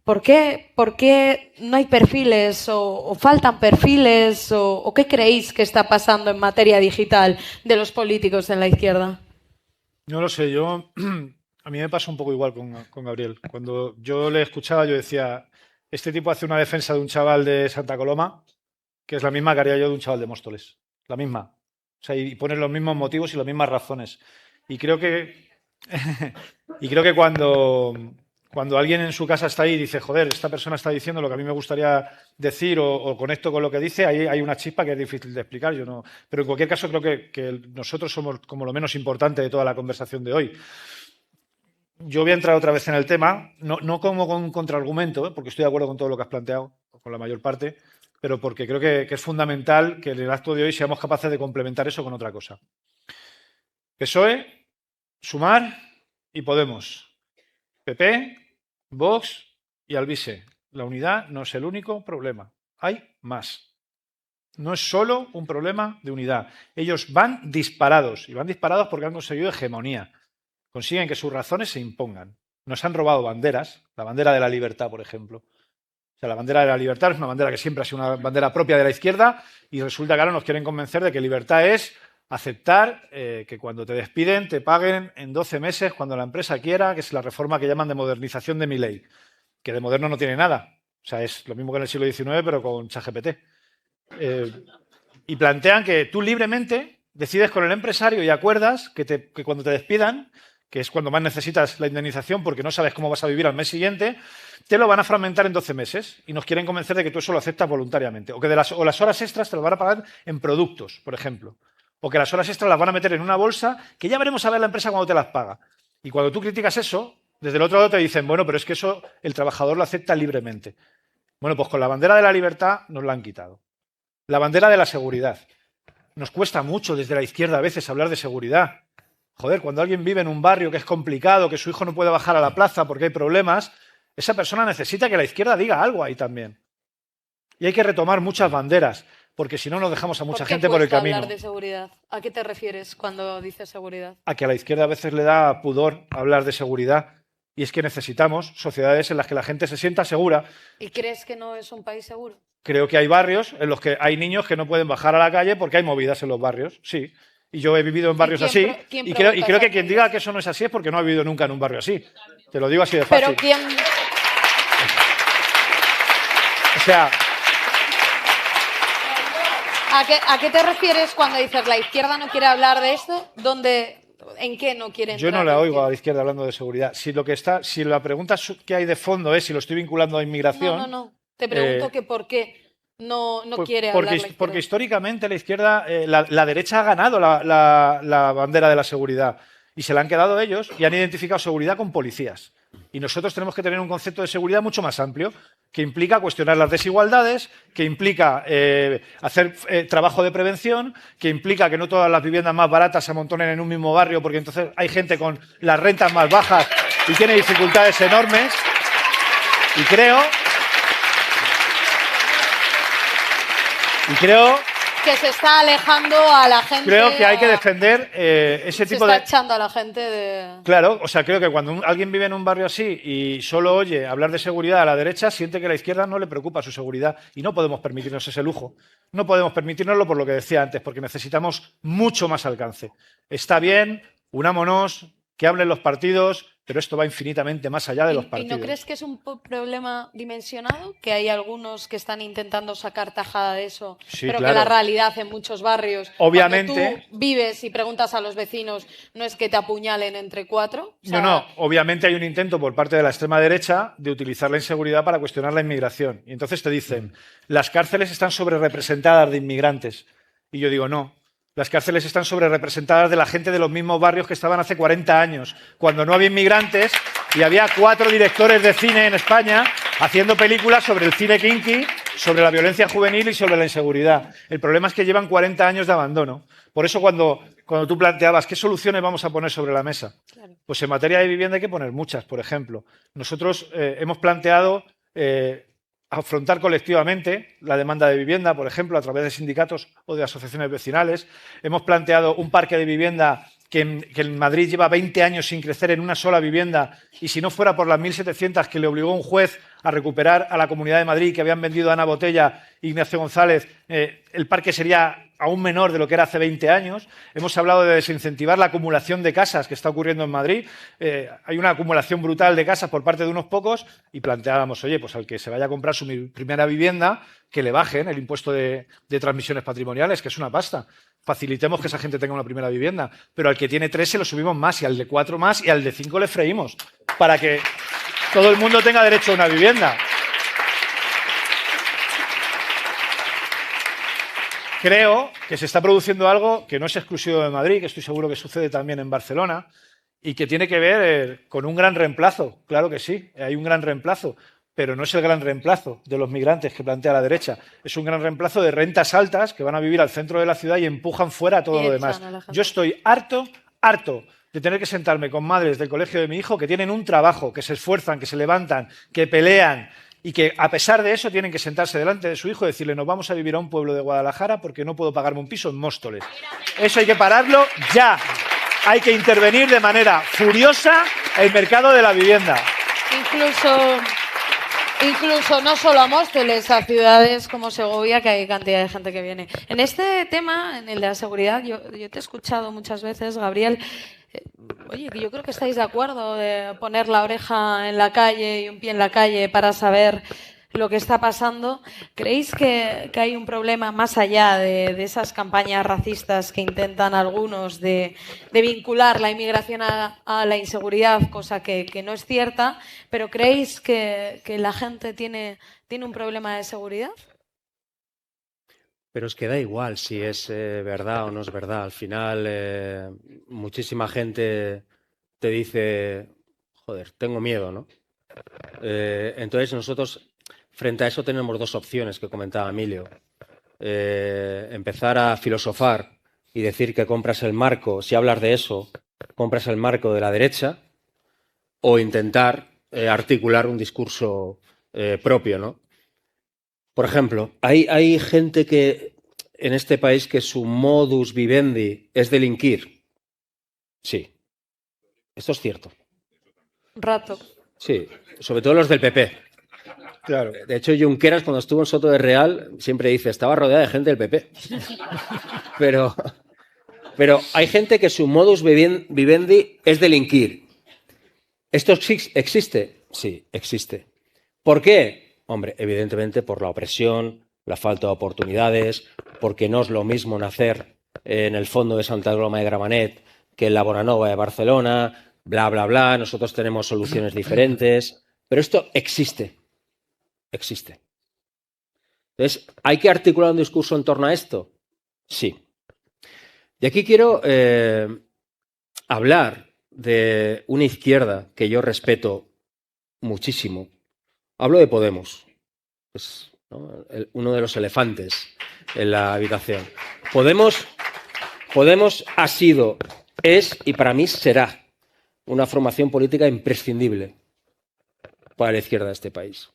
Speaker 2: ¿Por qué no hay perfiles o faltan perfiles o qué creéis que está pasando en materia digital de los políticos en la izquierda?
Speaker 3: No lo sé, a mí me pasa un poco igual con Gabriel. Cuando yo le escuchaba yo decía, este tipo hace una defensa de un chaval de Santa Coloma que es la misma que haría yo de un chaval de Móstoles. La misma. O sea, y pone los mismos motivos y las mismas razones. Y creo que cuando alguien en su casa está ahí y dice, joder, esta persona está diciendo lo que a mí me gustaría decir o conecto con lo que dice, ahí hay una chispa que es difícil de explicar. Yo no, pero en cualquier caso creo que nosotros somos como lo menos importante de toda la conversación de hoy. Yo voy a entrar otra vez en el tema, no como con un contraargumento, porque estoy de acuerdo con todo lo que has planteado, con la mayor parte, pero porque creo que es fundamental que en el acto de hoy seamos capaces de complementar eso con otra cosa. PSOE, Sumar y Podemos. PP, Vox y Alvise. La unidad no es el único problema. Hay más. No es solo un problema de unidad. Ellos van disparados. Y van disparados porque han conseguido hegemonía. Consiguen que sus razones se impongan. Nos han robado banderas. La bandera de la libertad, por ejemplo. O sea, la bandera de la libertad es una bandera que siempre ha sido una bandera propia de la izquierda y resulta que ahora nos quieren convencer de que libertad es aceptar que cuando te despiden te paguen en 12 meses cuando la empresa quiera, que es la reforma que llaman de modernización de mi ley, que de moderno no tiene nada. O sea, es lo mismo que en el siglo XIX, pero con ChatGPT. Y plantean que tú libremente decides con el empresario y acuerdas que cuando te despidan, que es cuando más necesitas la indemnización porque no sabes cómo vas a vivir al mes siguiente, te lo van a fragmentar en 12 meses y nos quieren convencer de que tú eso lo aceptas voluntariamente. O que las horas extras te las van a pagar en productos, por ejemplo. O que las horas extras las van a meter en una bolsa que ya veremos a ver la empresa cuando te las paga. Y cuando tú criticas eso, desde el otro lado te dicen, bueno, pero es que eso el trabajador lo acepta libremente. Bueno, pues con la bandera de la libertad nos la han quitado. La bandera de la seguridad. Nos cuesta mucho desde la izquierda a veces hablar de seguridad. Joder, cuando alguien vive en un barrio que es complicado, que su hijo no puede bajar a la plaza porque hay problemas, esa persona necesita que la izquierda diga algo ahí también. Y hay que retomar muchas banderas, porque si no nos dejamos a mucha gente por el camino.
Speaker 2: Hablar de seguridad? ¿A qué te refieres cuando dices seguridad?
Speaker 3: A que a la izquierda a veces le da pudor hablar de seguridad. Y es que necesitamos sociedades en las que la gente se sienta segura.
Speaker 2: ¿Y crees que no es un país seguro?
Speaker 3: Creo que hay barrios en los que hay niños que no pueden bajar a la calle porque hay movidas en los barrios, sí. Y yo he vivido en barrios así. Y creo que quien diga que eso no es así es porque no ha vivido nunca en un barrio así. Te lo digo así de fácil.
Speaker 2: Pero ¿quién...?
Speaker 3: O sea...
Speaker 2: ¿A qué te refieres cuando dices la izquierda no quiere hablar de esto? ¿En qué no quieren?
Speaker 3: Yo no la oigo a la izquierda hablando de seguridad. Si la pregunta que hay de fondo es si lo estoy vinculando a inmigración...
Speaker 2: No. Te pregunto que por qué no quiere hablar la izquierda.
Speaker 3: Porque históricamente la izquierda, la derecha ha ganado la bandera de la seguridad y se la han quedado ellos y han identificado seguridad con policías. Y nosotros tenemos que tener un concepto de seguridad mucho más amplio, que implica cuestionar las desigualdades, que implica hacer trabajo de prevención, que implica que no todas las viviendas más baratas se amontonen en un mismo barrio, porque entonces hay gente con las rentas más bajas y tiene dificultades enormes. Y creo
Speaker 2: que se está alejando a la gente.
Speaker 3: Creo que hay que defender ese tipo de...
Speaker 2: Se está echando a la gente de...
Speaker 3: Claro, o sea, creo que cuando alguien vive en un barrio así y solo oye hablar de seguridad a la derecha, siente que a la izquierda no le preocupa su seguridad y no podemos permitirnos ese lujo. No podemos permitirnoslo por lo que decía antes, porque necesitamos mucho más alcance. Está bien, unámonos, que hablen los partidos, pero esto va infinitamente más allá de los partidos.
Speaker 2: ¿Y no crees que es un problema dimensionado? Que hay algunos que están intentando sacar tajada de eso,
Speaker 3: sí,
Speaker 2: pero
Speaker 3: claro.
Speaker 2: Que la realidad en muchos barrios,
Speaker 3: obviamente,
Speaker 2: cuando tú vives y preguntas a los vecinos, no es que te apuñalen entre cuatro. O sea,
Speaker 3: no, obviamente hay un intento por parte de la extrema derecha de utilizar la inseguridad para cuestionar la inmigración. Y entonces te dicen, las cárceles están sobrerepresentadas de inmigrantes. Y yo digo, no. Las cárceles están sobrerepresentadas de la gente de los mismos barrios que estaban hace 40 años, cuando no había inmigrantes y había 4 directores de cine en España haciendo películas sobre el cine kinky, sobre la violencia juvenil y sobre la inseguridad. El problema es que llevan 40 años de abandono. Por eso cuando tú planteabas qué soluciones vamos a poner sobre la mesa, pues en materia de vivienda hay que poner muchas, por ejemplo. Nosotros hemos planteado... afrontar colectivamente la demanda de vivienda, por ejemplo, a través de sindicatos o de asociaciones vecinales. Hemos planteado un parque de vivienda que en Madrid lleva 20 años sin crecer en una sola vivienda y si no fuera por las 1.700 que le obligó un juez a recuperar a la Comunidad de Madrid que habían vendido a Ana Botella e Ignacio González, el parque sería aún menor de lo que era hace 20 años. Hemos hablado de desincentivar la acumulación de casas que está ocurriendo en Madrid. Hay una acumulación brutal de casas por parte de unos pocos y planteábamos, oye, pues al que se vaya a comprar su primera vivienda, que le bajen el impuesto de transmisiones patrimoniales, que es una pasta. Facilitemos que esa gente tenga una primera vivienda. Pero al que tiene 3 se lo subimos más y al de 4 más y al de 5 le freímos para que todo el mundo tenga derecho a una vivienda. Creo que se está produciendo algo que no es exclusivo de Madrid, que estoy seguro que sucede también en Barcelona y que tiene que ver con un gran reemplazo. Claro que sí, hay un gran reemplazo, pero no es el gran reemplazo de los migrantes que plantea la derecha. Es un gran reemplazo de rentas altas que van a vivir al centro de la ciudad y empujan fuera a todo lo demás. Yo estoy harto de tener que sentarme con madres del colegio de mi hijo que tienen un trabajo, que se esfuerzan, que se levantan, que pelean y que a pesar de eso tienen que sentarse delante de su hijo y decirle nos vamos a vivir a un pueblo de Guadalajara porque no puedo pagarme un piso en Móstoles. Eso hay que pararlo ya. Hay que intervenir de manera furiosa el mercado de la vivienda.
Speaker 2: Incluso no solo a Móstoles, a ciudades como Segovia, que hay cantidad de gente que viene. En este tema, en el de la seguridad, yo te he escuchado muchas veces, Gabriel. Oye, yo creo que estáis de acuerdo de poner la oreja en la calle y un pie en la calle para saber lo que está pasando. ¿Creéis que hay un problema más allá de esas campañas racistas que intentan algunos de vincular la inmigración a la inseguridad, cosa que no es cierta, pero creéis que la gente tiene un problema de seguridad?
Speaker 4: Pero es que da igual si es verdad o no es verdad. Al final, muchísima gente te dice, joder, tengo miedo, ¿no? Entonces nosotros, frente a eso, tenemos dos opciones que comentaba Emilio. Empezar a filosofar y decir que compras el marco, si hablas de eso, compras el marco de la derecha, o intentar articular un discurso propio, ¿no? Por ejemplo, hay gente que en este país que su modus vivendi es delinquir. Sí, esto es cierto.
Speaker 2: Rato.
Speaker 4: Sí, sobre todo los del PP.
Speaker 3: Claro.
Speaker 4: De hecho, Junqueras, cuando estuvo en Soto de Real, siempre dice, estaba rodeada de gente del PP. Pero hay gente que su modus vivendi es delinquir. ¿Esto existe? Sí, existe. ¿Por qué? Hombre, evidentemente por la opresión, la falta de oportunidades, porque no es lo mismo nacer en el fondo de Santa Coloma de Gramenet que en la Bonanova de Barcelona, bla, bla, bla. Nosotros tenemos soluciones diferentes, pero esto existe. Existe. Entonces, ¿hay que articular un discurso en torno a esto? Sí. Y aquí quiero hablar de una izquierda que yo respeto muchísimo. Hablo de Podemos, es, ¿no?, uno de los elefantes en la habitación. Podemos ha sido, es y para mí será una formación política imprescindible para la izquierda de este país.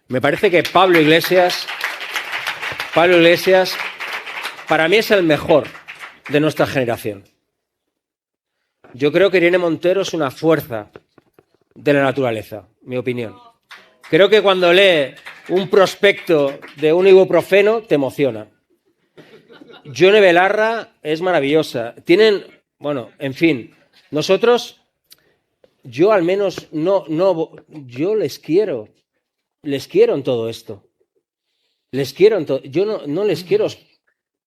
Speaker 4: Me parece que Pablo Iglesias, para mí es el mejor de nuestra generación. Yo creo que Irene Montero es una fuerza de la naturaleza, mi opinión. Creo que cuando lee un prospecto de un ibuprofeno te emociona. Yone Belarra es maravillosa. Tienen, bueno, en fin, nosotros, yo al menos yo les quiero en todo esto. Les quiero en todo. Yo no les quiero.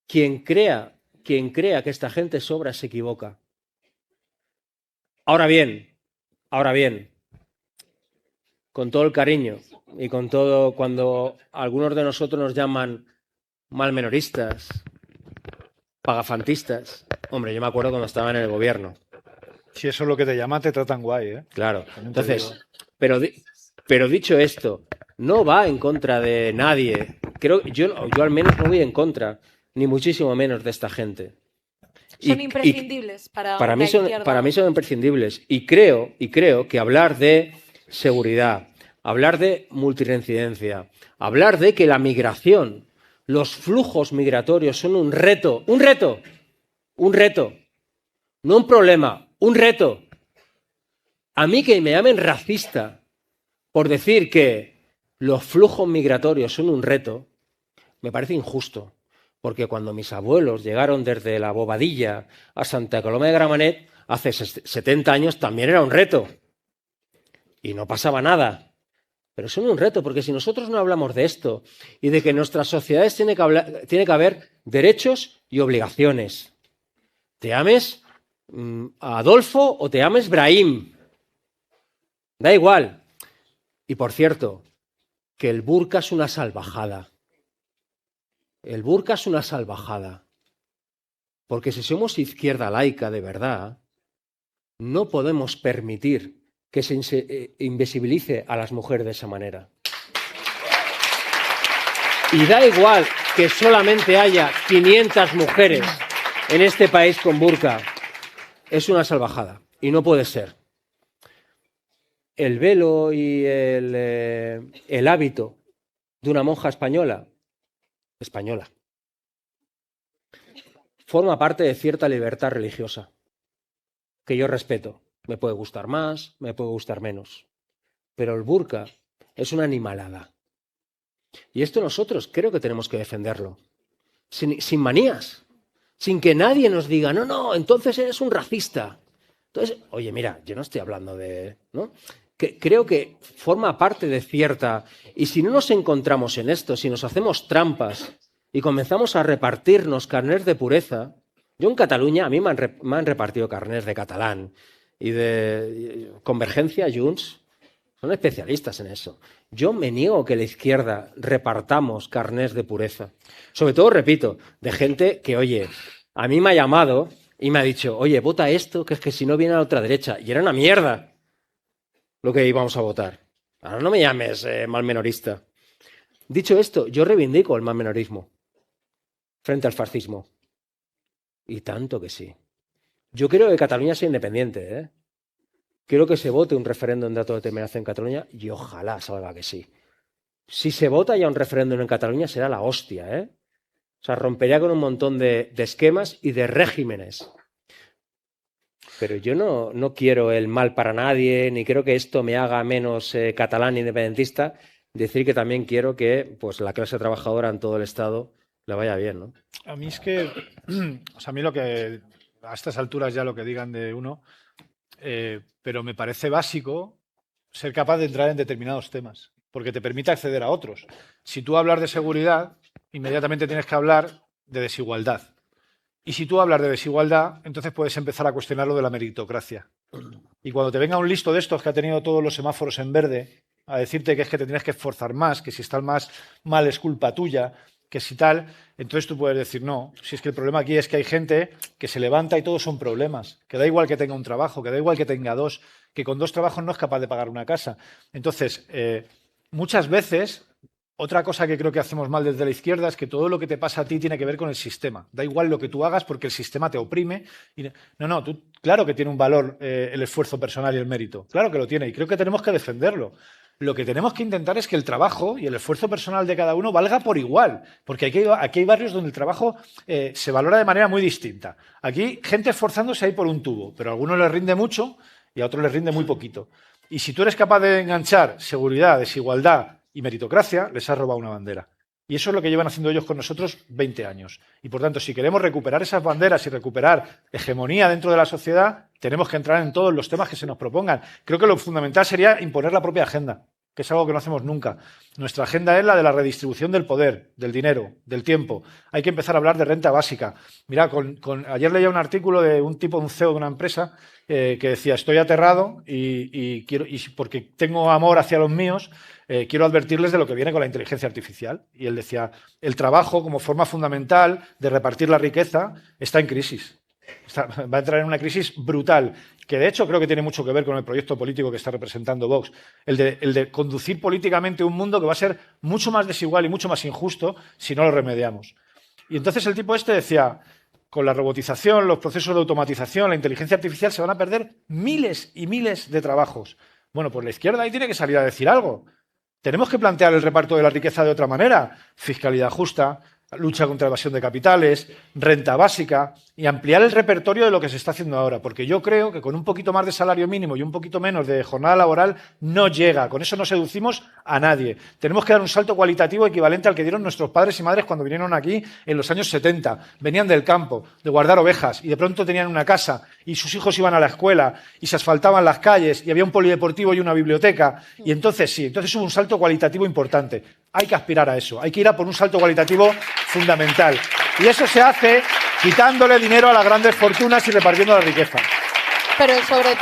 Speaker 4: Quien crea que esta gente sobra se equivoca. Ahora bien, con todo el cariño y con todo, cuando algunos de nosotros nos llaman malmenoristas, pagafantistas, hombre, yo me acuerdo cuando estaba en el gobierno.
Speaker 3: Si eso es lo que te llaman, te tratan guay, ¿eh?
Speaker 4: Claro. Entonces, pero dicho esto, no va en contra de nadie. Yo al menos no voy en contra, ni muchísimo menos de esta gente.
Speaker 2: Son imprescindibles
Speaker 4: para mí son imprescindibles. Y creo que hablar de seguridad, hablar de multirreincidencia, hablar de que la migración, los flujos migratorios son un reto, no un problema, un reto. A mí que me llamen racista por decir que los flujos migratorios son un reto, me parece injusto. Porque cuando mis abuelos llegaron desde la Bobadilla a Santa Coloma de Gramenet, hace 70 años también era un reto. Y no pasaba nada. Pero son un reto, porque si nosotros no hablamos de esto y de que en nuestras sociedades tiene que haber derechos y obligaciones. Te llames Adolfo o te llames Brahim. Da igual. Y por cierto, que el burka es una salvajada. El burka es una salvajada. Porque si somos izquierda laica de verdad, no podemos permitir que se invisibilice a las mujeres de esa manera. Y da igual que solamente haya 500 mujeres en este país con burka. Es una salvajada. Y no puede ser. El velo y el hábito de una monja española forma parte de cierta libertad religiosa que yo respeto. Me puede gustar más, me puede gustar menos, pero el burka es una animalada y esto nosotros creo que tenemos que defenderlo sin manías, sin que nadie nos diga no, entonces eres un racista. Entonces, oye, mira, yo no estoy hablando de, ¿no?, que creo que forma parte de cierta... Y si no nos encontramos en esto, si nos hacemos trampas y comenzamos a repartirnos carnés de pureza... Yo en Cataluña, a mí me han repartido carnés de catalán y de Convergencia, Junts, son especialistas en eso. Yo me niego que la izquierda repartamos carnés de pureza. Sobre todo, repito, de gente que, oye, a mí me ha llamado y me ha dicho, oye, vota esto, que es que si no viene a la otra derecha. Y era una mierda lo que íbamos a votar. Ahora no me llames malmenorista. Dicho esto, yo reivindico el malmenorismo frente al fascismo. Y tanto que sí. Yo quiero que Cataluña sea independiente, ¿eh? Quiero que se vote un referéndum de autodeterminación en Cataluña y ojalá salga que sí. Si se vota ya un referéndum en Cataluña será la hostia, ¿eh? O sea, rompería con un montón de esquemas y de regímenes. Pero yo no quiero el mal para nadie, ni creo que esto me haga menos catalán independentista. Decir que también quiero que pues, la clase trabajadora en todo el Estado le vaya bien, ¿no?
Speaker 3: A mí es que, o sea, a mí lo que, a estas alturas ya lo que digan de uno, pero me parece básico ser capaz de entrar en determinados temas, porque te permite acceder a otros. Si tú hablas de seguridad, inmediatamente tienes que hablar de desigualdad. Y si tú hablas de desigualdad, entonces puedes empezar a cuestionar lo de la meritocracia. Y cuando te venga un listo de estos que ha tenido todos los semáforos en verde a decirte que es que te tienes que esforzar más, que si estás más mal es culpa tuya, que si tal, entonces tú puedes decir, no, si es que el problema aquí es que hay gente que se levanta y todos son problemas, que da igual que tenga un trabajo, que da igual que tenga dos, que con dos trabajos no es capaz de pagar una casa. Entonces, muchas veces, otra cosa que creo que hacemos mal desde la izquierda es que todo lo que te pasa a ti tiene que ver con el sistema. Da igual lo que tú hagas porque el sistema te oprime. Y no, tú, claro que tiene un valor el esfuerzo personal y el mérito, claro que lo tiene y creo que tenemos que defenderlo. Lo que tenemos que intentar es que el trabajo y el esfuerzo personal de cada uno valga por igual, porque aquí hay barrios donde el trabajo se valora de manera muy distinta. Aquí, gente esforzándose ahí por un tubo, pero a algunos les rinde mucho y a otros les rinde muy poquito. Y si tú eres capaz de enganchar seguridad, desigualdad y meritocracia, les has robado una bandera. Y eso es lo que llevan haciendo ellos con nosotros 20 años. Y por tanto, si queremos recuperar esas banderas y recuperar hegemonía dentro de la sociedad, tenemos que entrar en todos los temas que se nos propongan. Creo que lo fundamental sería imponer la propia agenda, que es algo que no hacemos nunca. Nuestra agenda es la de la redistribución del poder, del dinero, del tiempo. Hay que empezar a hablar de renta básica. Mira, ayer leía un artículo de un tipo, un CEO de una empresa, que decía, estoy aterrado y porque tengo amor hacia los míos, quiero advertirles de lo que viene con la inteligencia artificial. Y él decía, el trabajo como forma fundamental de repartir la riqueza está en crisis. Va a entrar en una crisis brutal, que de hecho creo que tiene mucho que ver con el proyecto político que está representando Vox, el de conducir políticamente un mundo que va a ser mucho más desigual y mucho más injusto si no lo remediamos. Y entonces el tipo este decía, con la robotización, los procesos de automatización, la inteligencia artificial, se van a perder miles y miles de trabajos. Bueno, pues la izquierda ahí tiene que salir a decir algo. Tenemos que plantear el reparto de la riqueza de otra manera. Fiscalidad justa, lucha contra la evasión de capitales, renta básica y ampliar el repertorio de lo que se está haciendo ahora. Porque yo creo que con un poquito más de salario mínimo y un poquito menos de jornada laboral no llega. Con eso no seducimos a nadie. Tenemos que dar un salto cualitativo equivalente al que dieron nuestros padres y madres cuando vinieron aquí en los años 70. Venían del campo, de guardar ovejas y de pronto tenían una casa y sus hijos iban a la escuela y se asfaltaban las calles y había un polideportivo y una biblioteca. Y entonces sí, entonces hubo un salto cualitativo importante. Hay que aspirar a eso. Hay que ir a por un salto cualitativo fundamental. Y eso se hace quitándole dinero a las grandes fortunas y repartiendo la riqueza.
Speaker 2: Pero sobre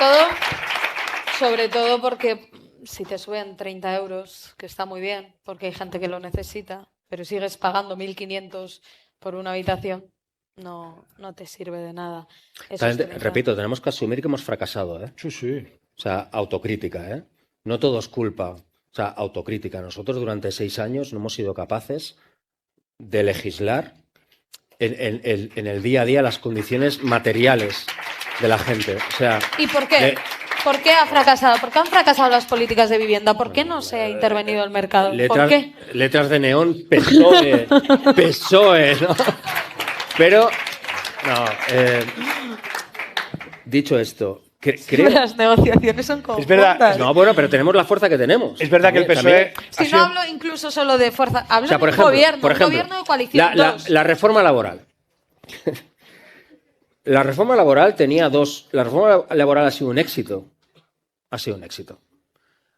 Speaker 2: todo porque si te suben 30 euros, que está muy bien, porque hay gente que lo necesita, pero sigues pagando 1.500 por una habitación, no te sirve de nada.
Speaker 4: Repito, tenemos que asumir que hemos fracasado, ¿eh?
Speaker 3: Sí, sí.
Speaker 4: O sea, autocrítica, ¿eh? No todo es culpa. O sea, autocrítica. Nosotros durante 6 años no hemos sido capaces de legislar en el día a día las condiciones materiales de la gente. O sea,
Speaker 2: ¿y por qué? ¿Por qué ha fracasado? ¿Por qué han fracasado las políticas de vivienda? ¿Por qué no se ha intervenido el mercado? ¿Por qué?
Speaker 4: Letras de neón, PSOE, ¿no? Pero, no, dicho esto, creo...
Speaker 2: Las negociaciones son conjuntas.
Speaker 3: Es verdad.
Speaker 4: No, bueno, pero tenemos la fuerza que tenemos.
Speaker 3: Es verdad que el PSOE...
Speaker 2: Si no hablo incluso solo de fuerza, hablo
Speaker 4: o sea,
Speaker 2: de un gobierno de coalición.
Speaker 4: La reforma laboral. La reforma laboral tenía dos... La reforma laboral ha sido un éxito. Ha sido un éxito.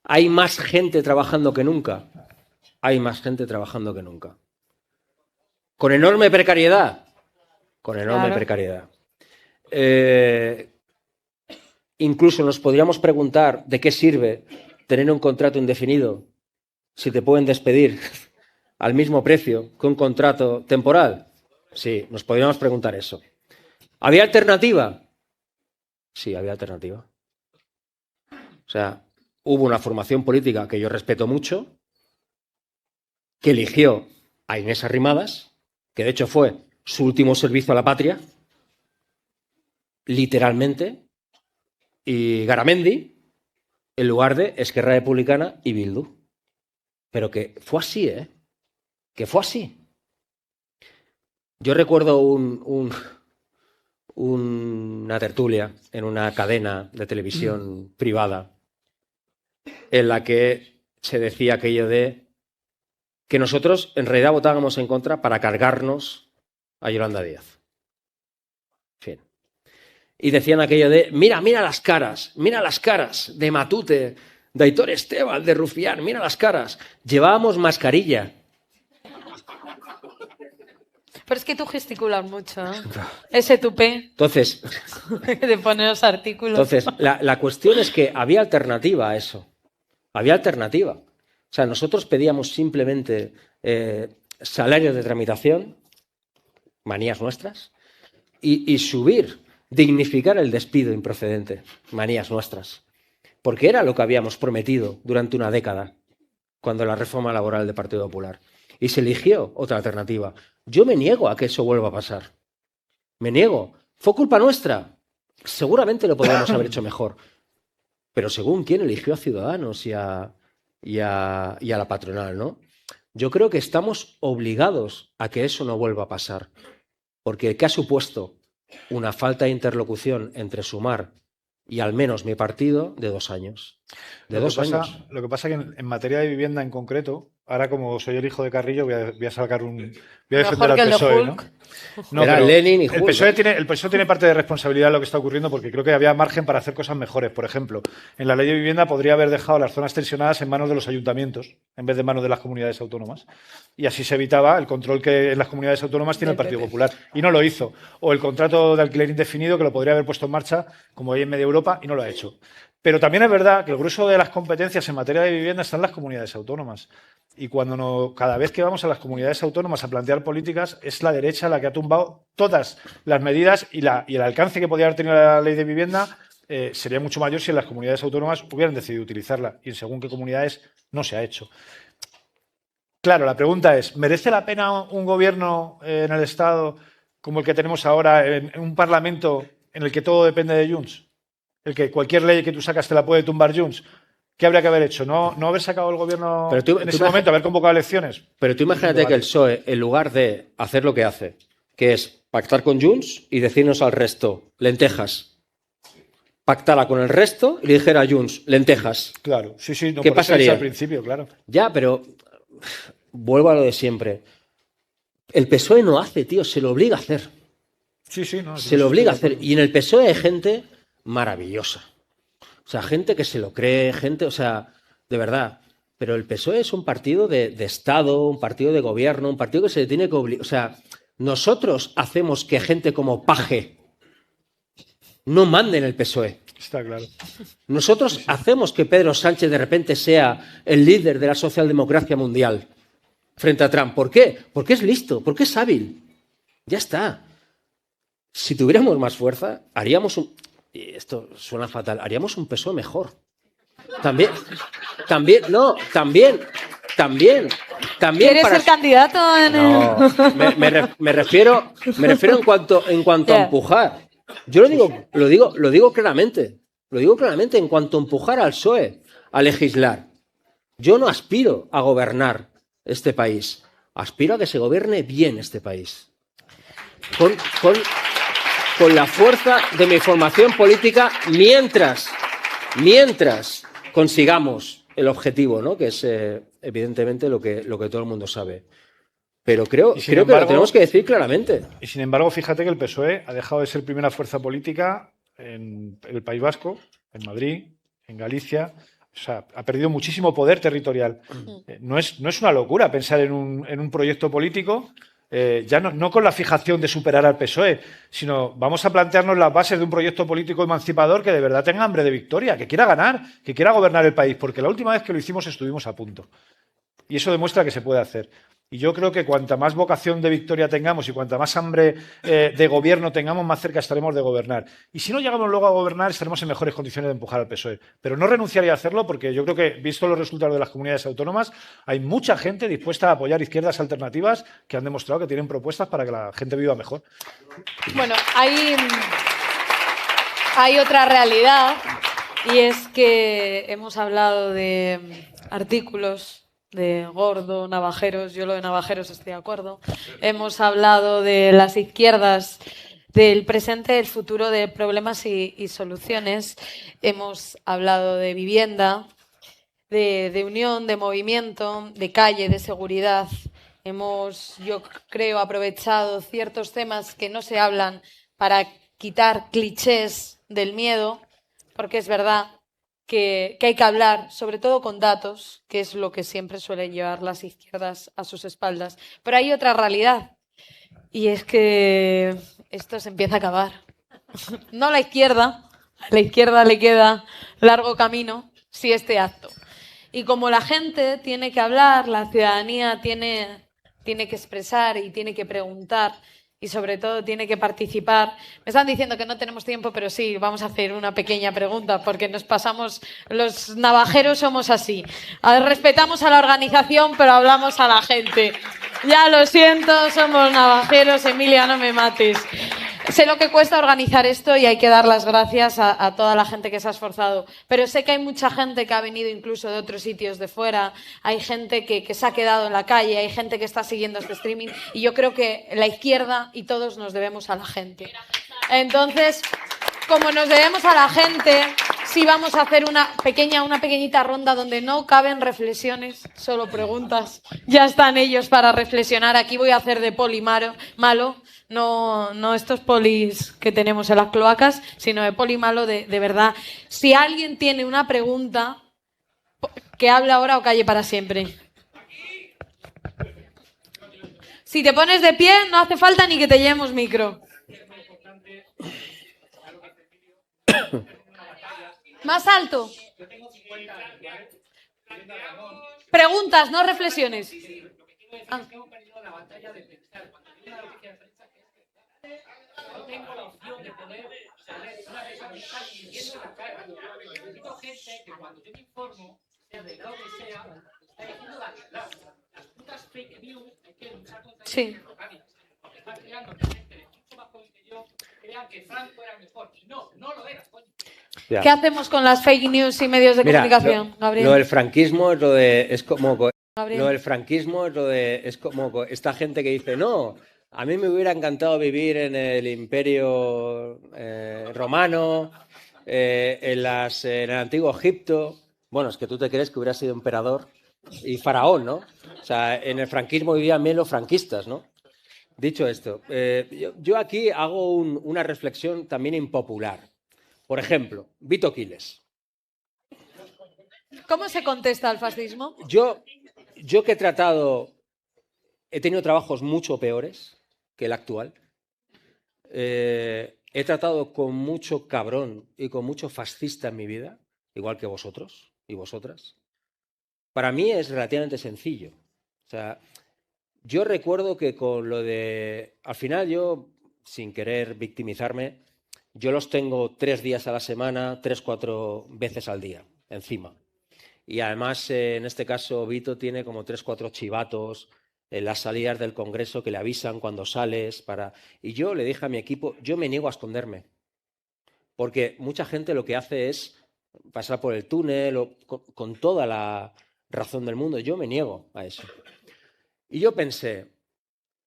Speaker 4: Hay más gente trabajando que nunca. Hay más gente trabajando que nunca. Con enorme precariedad. Con enorme
Speaker 2: Claro.
Speaker 4: precariedad. Incluso nos podríamos preguntar de qué sirve tener un contrato indefinido si te pueden despedir al mismo precio que un contrato temporal. Sí, nos podríamos preguntar eso. ¿Había alternativa? Sí, había alternativa. O sea, hubo una formación política que yo respeto mucho, que eligió a Inés Arrimadas, que de hecho fue su último servicio a la patria, literalmente, y Garamendi, en lugar de Esquerra Republicana y Bildu. Pero que fue así, ¿eh? Que fue así. Yo recuerdo una tertulia en una cadena de televisión privada en la que se decía aquello de que nosotros en realidad votábamos en contra para cargarnos a Yolanda Díaz. En fin. Y decían aquello de, mira las caras de Matute, de Aitor Esteban, de Rufián, mira las caras. Llevábamos mascarilla.
Speaker 2: Pero es que tú gesticulas mucho, ¿no? Ese tupé
Speaker 4: Entonces,
Speaker 2: de poner los artículos.
Speaker 4: la cuestión es que había alternativa a eso. Había alternativa. O sea, nosotros pedíamos simplemente salarios de tramitación, manías nuestras, y subir, dignificar el despido improcedente, manías nuestras. Porque era lo que habíamos prometido durante una década, cuando la reforma laboral del Partido Popular. Y se eligió otra alternativa. Yo me niego a que eso vuelva a pasar. Me niego. ¿Fue culpa nuestra? Seguramente lo podríamos haber hecho mejor. Pero según quién eligió a Ciudadanos y a la patronal, ¿no? Yo creo que estamos obligados a que eso no vuelva a pasar. Porque ¿qué ha supuesto? Una falta de interlocución entre Sumar y al menos mi partido de 2 años. De 2 años.
Speaker 3: Lo que pasa es que en materia de vivienda en concreto, ahora como soy el hijo de Carrillo, voy a sacar voy a defender
Speaker 2: Mejor que
Speaker 3: al
Speaker 2: el de
Speaker 3: PSOE, ¿no?
Speaker 2: Hulk.
Speaker 3: No,
Speaker 4: Era
Speaker 3: pero
Speaker 4: Lenin y
Speaker 3: el
Speaker 4: Hulk.
Speaker 3: PSOE tiene parte de responsabilidad en lo que está ocurriendo porque creo que había margen para hacer cosas mejores. Por ejemplo, en la ley de vivienda podría haber dejado las zonas tensionadas en manos de los ayuntamientos en vez de en manos de las comunidades autónomas. Y así se evitaba el control que en las comunidades autónomas tiene el Partido Popular. Y no lo hizo. O el contrato de alquiler indefinido que lo podría haber puesto en marcha como hay en media Europa y no lo ha hecho. Pero también es verdad que el grueso de las competencias en materia de vivienda están en las comunidades autónomas. Y cada vez que vamos a las comunidades autónomas a plantear políticas, es la derecha la que ha tumbado todas las medidas y el alcance que podía haber tenido la ley de vivienda sería mucho mayor si en las comunidades autónomas hubieran decidido utilizarla. Y en según qué comunidades no se ha hecho. Claro, la pregunta es, ¿merece la pena un gobierno en el Estado como el que tenemos ahora, en un Parlamento en el que todo depende de Junts? El que cualquier ley que tú sacas te la puede tumbar Junts. ¿Qué habría que haber hecho? ¿No haber sacado el gobierno en ese momento, haber convocado elecciones?
Speaker 4: Pero tú imagínate que el PSOE, en lugar de hacer lo que hace, que es pactar con Junts y decirnos al resto, lentejas, pactara con el resto y le dijera a Junts, lentejas.
Speaker 3: Claro, sí, no,
Speaker 4: ¿Qué
Speaker 3: por eso
Speaker 4: pasaría?
Speaker 3: al principio, claro.
Speaker 4: Ya, pero vuelvo a lo de siempre. El PSOE no hace, tío, se lo obliga a hacer.
Speaker 3: Sí, no.
Speaker 4: Se lo obliga a hacer. Y en el PSOE hay gente maravillosa. O sea, gente que se lo cree, gente, o sea, de verdad. Pero el PSOE es un partido de Estado, un partido de gobierno, un partido que se le tiene que obligar. O sea, nosotros hacemos que gente como Paje no mande en el PSOE.
Speaker 3: Está claro.
Speaker 4: Nosotros hacemos que Pedro Sánchez de repente sea el líder de la socialdemocracia mundial frente a Trump. ¿Por qué? Porque es listo, porque es hábil. Ya está. Si tuviéramos más fuerza, haríamos y esto suena fatal, haríamos un PSOE mejor. También.
Speaker 2: ¿Quieres ser candidato en
Speaker 4: No, me refiero en cuanto a empujar. Yo lo digo claramente. Lo digo claramente en cuanto a empujar al PSOE a legislar. Yo no aspiro a gobernar este país. Aspiro a que se gobierne bien este país. Con la fuerza de mi formación política mientras consigamos el objetivo, ¿no? Que es evidentemente lo que todo el mundo sabe. Pero creo que lo tenemos que decir claramente.
Speaker 3: Y sin embargo, fíjate que el PSOE ha dejado de ser primera fuerza política en el País Vasco, en Madrid, en Galicia, O sea, ha perdido muchísimo poder territorial. No es una locura pensar en un proyecto político, ya no con la fijación de superar al PSOE, sino vamos a plantearnos las bases de un proyecto político emancipador que de verdad tenga hambre de victoria, que quiera ganar, que quiera gobernar el país, porque la última vez que lo hicimos estuvimos a punto. Y eso demuestra que se puede hacer. Y yo creo que cuanta más vocación de victoria tengamos y cuanta más hambre de gobierno tengamos, más cerca estaremos de gobernar. Y si no llegamos luego a gobernar, estaremos en mejores condiciones de empujar al PSOE. Pero no renunciaría a hacerlo porque yo creo que, visto los resultados de las comunidades autónomas, hay mucha gente dispuesta a apoyar izquierdas alternativas que han demostrado que tienen propuestas para que la gente viva mejor.
Speaker 2: Bueno, hay otra realidad y es que hemos hablado de artículos de Gordo, Navajeros, yo lo de Navajeros estoy de acuerdo. Hemos hablado de las izquierdas, del presente, del futuro, de problemas y soluciones. Hemos hablado de vivienda, de unión, de movimiento, de calle, de seguridad. Hemos, yo creo, aprovechado ciertos temas que no se hablan para quitar clichés del miedo, porque es verdad que hay que hablar, sobre todo con datos, que es lo que siempre suelen llevar las izquierdas a sus espaldas. Pero hay otra realidad, y es que esto se empieza a acabar. No a la izquierda le queda largo camino, sí este acto. Y como la gente tiene que hablar, la ciudadanía tiene que expresar y tiene que preguntar, y sobre todo tiene que participar. Me están diciendo que no tenemos tiempo, pero sí, vamos a hacer una pequeña pregunta, porque nos pasamos, los navajeros somos así. Respetamos a la organización, pero hablamos a la gente. Ya lo siento, somos navajeros, Emilia, no me mates. Sé lo que cuesta organizar esto y hay que dar las gracias a toda la gente que se ha esforzado. Pero sé que hay mucha gente que ha venido incluso de otros sitios de fuera, hay gente que se ha quedado en la calle, hay gente que está siguiendo este streaming y yo creo que la izquierda y todos nos debemos a la gente. Entonces, como nos debemos a la gente, sí vamos a hacer una pequeñita ronda donde no caben reflexiones, solo preguntas. Ya están ellos para reflexionar. Aquí voy a hacer de poli malo. No estos polis que tenemos en las cloacas, sino de poli malo de verdad. Si alguien tiene una pregunta, que hable ahora o calle para siempre. Si te pones de pie, no hace falta ni que te llevemos micro. Más alto. Preguntas, no reflexiones. Ah.
Speaker 5: No tengo la opción de poder saber una persona y viendo la cara. Necesito gente que cuando yo me informo, sea de lado que sea, está diciendo la verdad. Las putas fake news hay que luchar contra
Speaker 2: sí.
Speaker 5: Porque está creando que gente mucho más joven que yo crea que Franco era mejor. Y no lo era, coño.
Speaker 2: ¿Qué hacemos con las fake news y medios de comunicación, Gabriel?
Speaker 4: Lo del franquismo es como esta gente que dice, no, a mí me hubiera encantado vivir en el Imperio Romano, en el Antiguo Egipto. Bueno, es que tú te crees que hubiera sido emperador y faraón, ¿no? O sea, en el franquismo vivían bien los franquistas, ¿no? Dicho esto, yo aquí hago una reflexión también impopular. Por ejemplo, Vito Quiles.
Speaker 2: ¿Cómo se contesta al fascismo?
Speaker 4: Yo que he tenido trabajos mucho peores que el actual. He tratado con mucho cabrón y con mucho fascista en mi vida, igual que vosotros y vosotras. Para mí es relativamente sencillo. O sea, yo recuerdo que con lo de... Al final yo, sin querer victimizarme, yo los tengo 3 días a la semana, 3-4 veces al día, encima. Y además, en este caso, Vito tiene como 3-4 chivatos en las salidas del Congreso que le avisan cuando sales. Y yo le dije a mi equipo, yo me niego a esconderme. Porque mucha gente lo que hace es pasar por el túnel con toda la razón del mundo. Yo me niego a eso. Y yo pensé,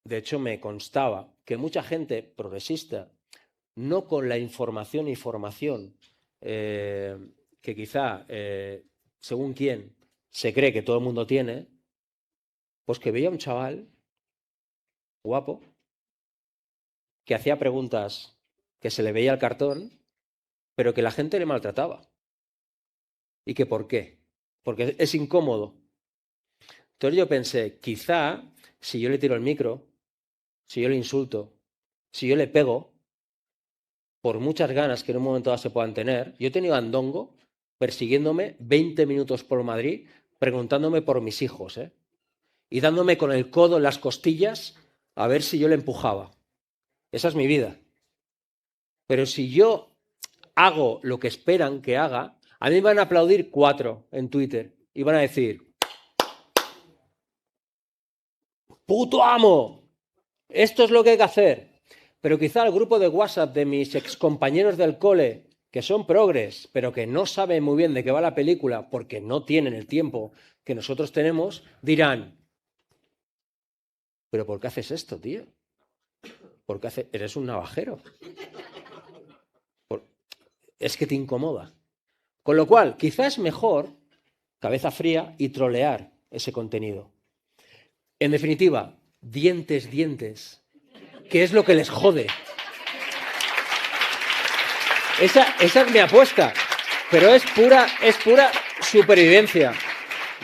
Speaker 4: de hecho me constaba, que mucha gente progresista, no con la información y formación que quizá, según quién, se cree que todo el mundo tiene, pues que veía un chaval guapo que hacía preguntas, que se le veía el cartón, pero que la gente le maltrataba. ¿Y que por qué? Porque es incómodo. Entonces yo pensé, quizá si yo le tiro el micro, si yo le insulto, si yo le pego, por muchas ganas que en un momento dado se puedan tener, yo he tenido a Ndongo persiguiéndome 20 minutos por Madrid, preguntándome por mis hijos, y dándome con el codo en las costillas a ver si yo le empujaba. Esa es mi vida. Pero si yo hago lo que esperan que haga, a mí me van a aplaudir 4 en Twitter y van a decir: ¡puto amo! Esto es lo que hay que hacer. Pero quizá el grupo de WhatsApp de mis excompañeros del cole, que son progres, pero que no saben muy bien de qué va la película porque no tienen el tiempo que nosotros tenemos, dirán: ¿pero por qué haces esto, tío? ¿Por qué eres un navajero? Es que te incomoda. Con lo cual, quizás es mejor cabeza fría y trolear ese contenido. En definitiva, dientes, que es lo que les jode. Esa es mi apuesta, pero es pura supervivencia.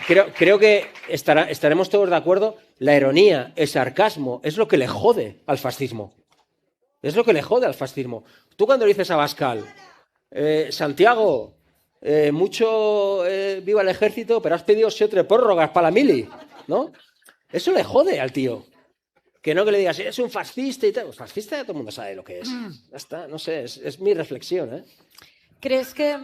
Speaker 4: Creo que estaremos todos de acuerdo. La ironía, el sarcasmo, es lo que le jode al fascismo. Es lo que le jode al fascismo. Tú cuando le dices a Abascal: Santiago, mucho viva el ejército, pero has pedido 7 prórrogas para la mili, ¿no? Eso le jode al tío. Que no que le digas, es un fascista y tal. Pues fascista ya todo el mundo sabe lo que es. Ya está, no sé, es mi reflexión,
Speaker 2: ¿Crees que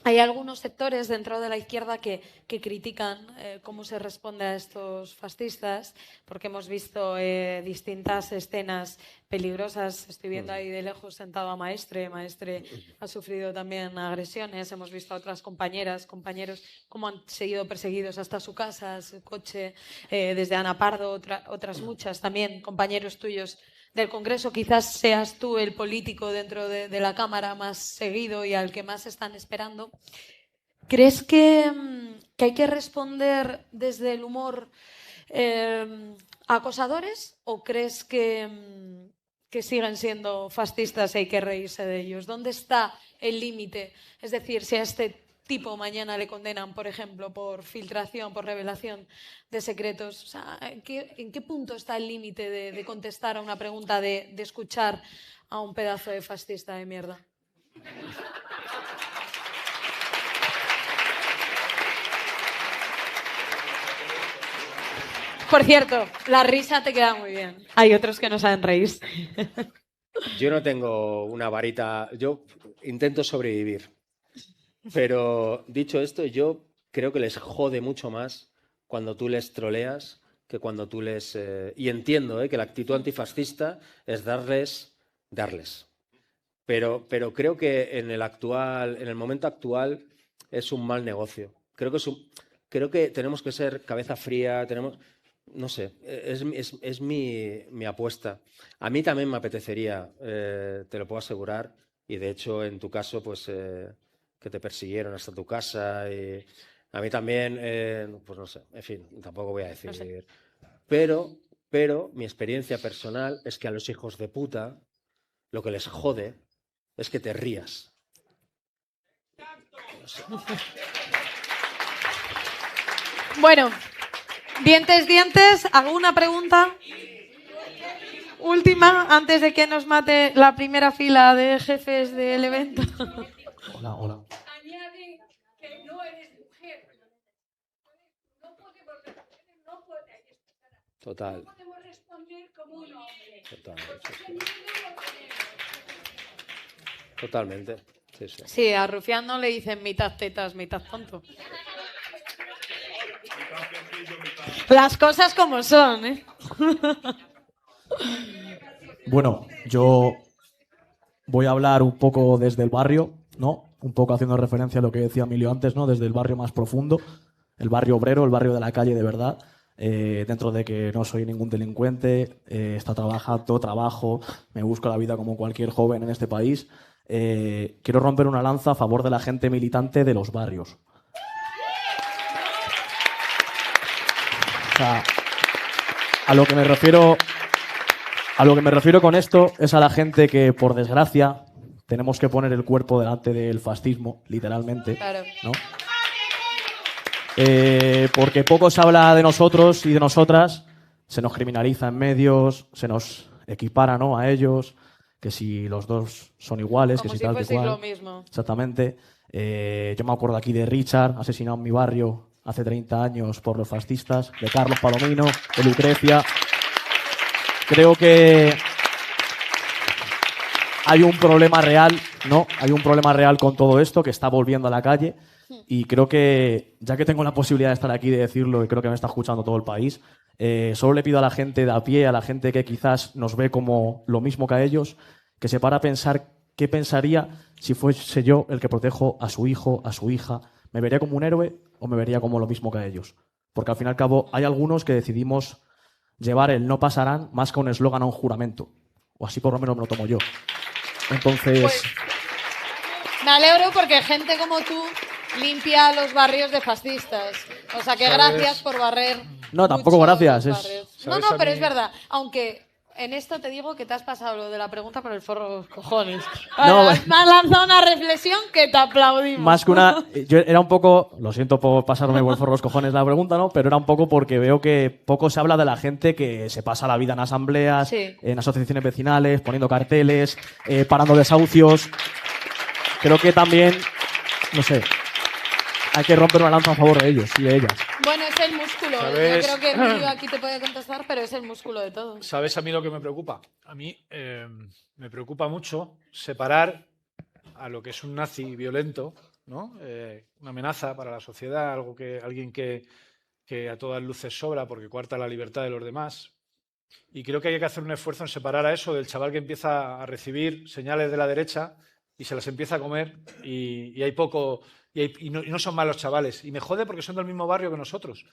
Speaker 2: hay algunos sectores dentro de la izquierda que critican cómo se responde a estos fascistas? Porque hemos visto distintas escenas peligrosas. Estoy viendo ahí de lejos sentado a Maestre. Maestre ha sufrido también agresiones. Hemos visto a otras compañeras, compañeros, cómo han sido perseguidos hasta su casa, a su coche, desde Ana Pardo, otras muchas también, compañeros tuyos del Congreso. Quizás seas tú el político dentro de la Cámara más seguido y al que más están esperando. ¿Crees que hay que responder desde el humor a acosadores, o crees que siguen siendo fascistas y hay que reírse de ellos? ¿Dónde está el límite? Es decir, si a este tipo mañana le condenan, por ejemplo, por filtración, por revelación de secretos, o sea, ¿en qué punto está el límite de contestar a una pregunta, de escuchar a un pedazo de fascista de mierda? Por cierto, la risa te queda muy bien. Hay otros que no saben reírse.
Speaker 4: Yo no tengo una varita, yo intento sobrevivir. Pero dicho esto, yo creo que les jode mucho más cuando tú les troleas que cuando tú les... y entiendo que la actitud antifascista es darles. Pero creo que en el momento actual es un mal negocio. Creo que tenemos que ser cabeza fría, no sé, es mi apuesta. A mí también me apetecería, te lo puedo asegurar, y de hecho en tu caso, pues... que te persiguieron hasta tu casa, y a mí también, pues no sé, en fin, tampoco voy a decir. No sé. Pero mi experiencia personal es que a los hijos de puta lo que les jode es que te rías. No sé.
Speaker 2: Bueno, dientes, ¿alguna pregunta? Última, antes de que nos mate la primera fila de jefes del evento.
Speaker 6: Hola.
Speaker 5: Añade que no eres mujer. No podemos responder, no puedes.
Speaker 4: Total.
Speaker 5: No podemos responder como un hombre.
Speaker 4: Totalmente. Sí.
Speaker 2: Sí, a Rufián no le dicen mitad tetas, mitad tonto. Las cosas como son, ¿eh?
Speaker 6: Bueno, yo voy a hablar un poco desde el barrio, ¿no? Un poco haciendo referencia a lo que decía Emilio antes, ¿no? Desde el barrio más profundo, el barrio obrero, el barrio de la calle de verdad. Dentro de que no soy ningún delincuente, está trabajando, trabajo, me busco la vida como cualquier joven en este país. Quiero romper una lanza a favor de la gente militante de los barrios. O sea, a lo que me refiero con esto es a la gente que, por desgracia, tenemos que poner el cuerpo delante del fascismo, literalmente,
Speaker 2: Claro.
Speaker 6: ¿no? Porque poco se habla de nosotros y de nosotras, se nos criminaliza en medios, se nos equipara, ¿no?, a ellos, que si los dos son iguales,
Speaker 2: Como
Speaker 6: que
Speaker 2: si
Speaker 6: tal, que
Speaker 2: fueseis
Speaker 6: cual.
Speaker 2: lo mismo.
Speaker 6: Exactamente. Yo me acuerdo aquí de Richard, asesinado en mi barrio hace 30 años por los fascistas, de Carlos Palomino, de Lucrecia. Creo que hay un problema real, ¿no? Hay un problema real con todo esto que está volviendo a la calle y creo que, ya que tengo la posibilidad de estar aquí, de decirlo, y creo que me está escuchando todo el país, solo le pido a la gente de a pie, a la gente que quizás nos ve como lo mismo que a ellos, que se para a pensar qué pensaría si fuese yo el que protejo a su hijo, a su hija. ¿Me vería como un héroe o me vería como lo mismo que a ellos? Porque al fin y al cabo hay algunos que decidimos llevar el no pasarán más que un eslogan a un juramento. O así por lo menos me lo tomo yo. Entonces,
Speaker 2: Pues, me alegro porque gente como tú limpia los barrios de fascistas. O sea que
Speaker 3: ¿Sabes?
Speaker 2: gracias por barrer.
Speaker 6: No, tampoco
Speaker 2: mucho
Speaker 6: gracias,
Speaker 2: los
Speaker 6: es-
Speaker 2: barrios. No,
Speaker 3: ¿Sabes
Speaker 2: no,
Speaker 3: a
Speaker 2: pero
Speaker 3: mí?
Speaker 2: es verdad. Aunque en esto te digo que te has pasado lo de la pregunta por el forro de los cojones.
Speaker 6: No,
Speaker 2: Ahora, me has lanzado una reflexión que te aplaudimos.
Speaker 6: más que una... Yo era un poco... Lo siento por pasarme por los cojones la pregunta, ¿no? Pero era un poco porque veo que poco se habla de la gente que se pasa la vida en asambleas,
Speaker 2: Sí.
Speaker 6: en asociaciones vecinales, poniendo carteles, parando desahucios. Creo que también, no sé, hay que romper una lanza a favor de ellos y de ellas.
Speaker 2: Bueno, es el músculo.
Speaker 3: ¿Sabes?
Speaker 2: Yo creo que Emilio aquí te puede contestar, pero es el músculo de todo.
Speaker 3: ¿Sabes a mí lo que me preocupa? A mí me preocupa mucho separar a lo que es un nazi violento, ¿no? Una amenaza para la sociedad, alguien que a todas luces sobra porque coarta la libertad de los demás. Y creo que hay que hacer un esfuerzo en separar a eso del chaval que empieza a recibir señales de la derecha y se las empieza a comer y hay poco y no son malos chavales. Y me jode porque son del mismo barrio que nosotros.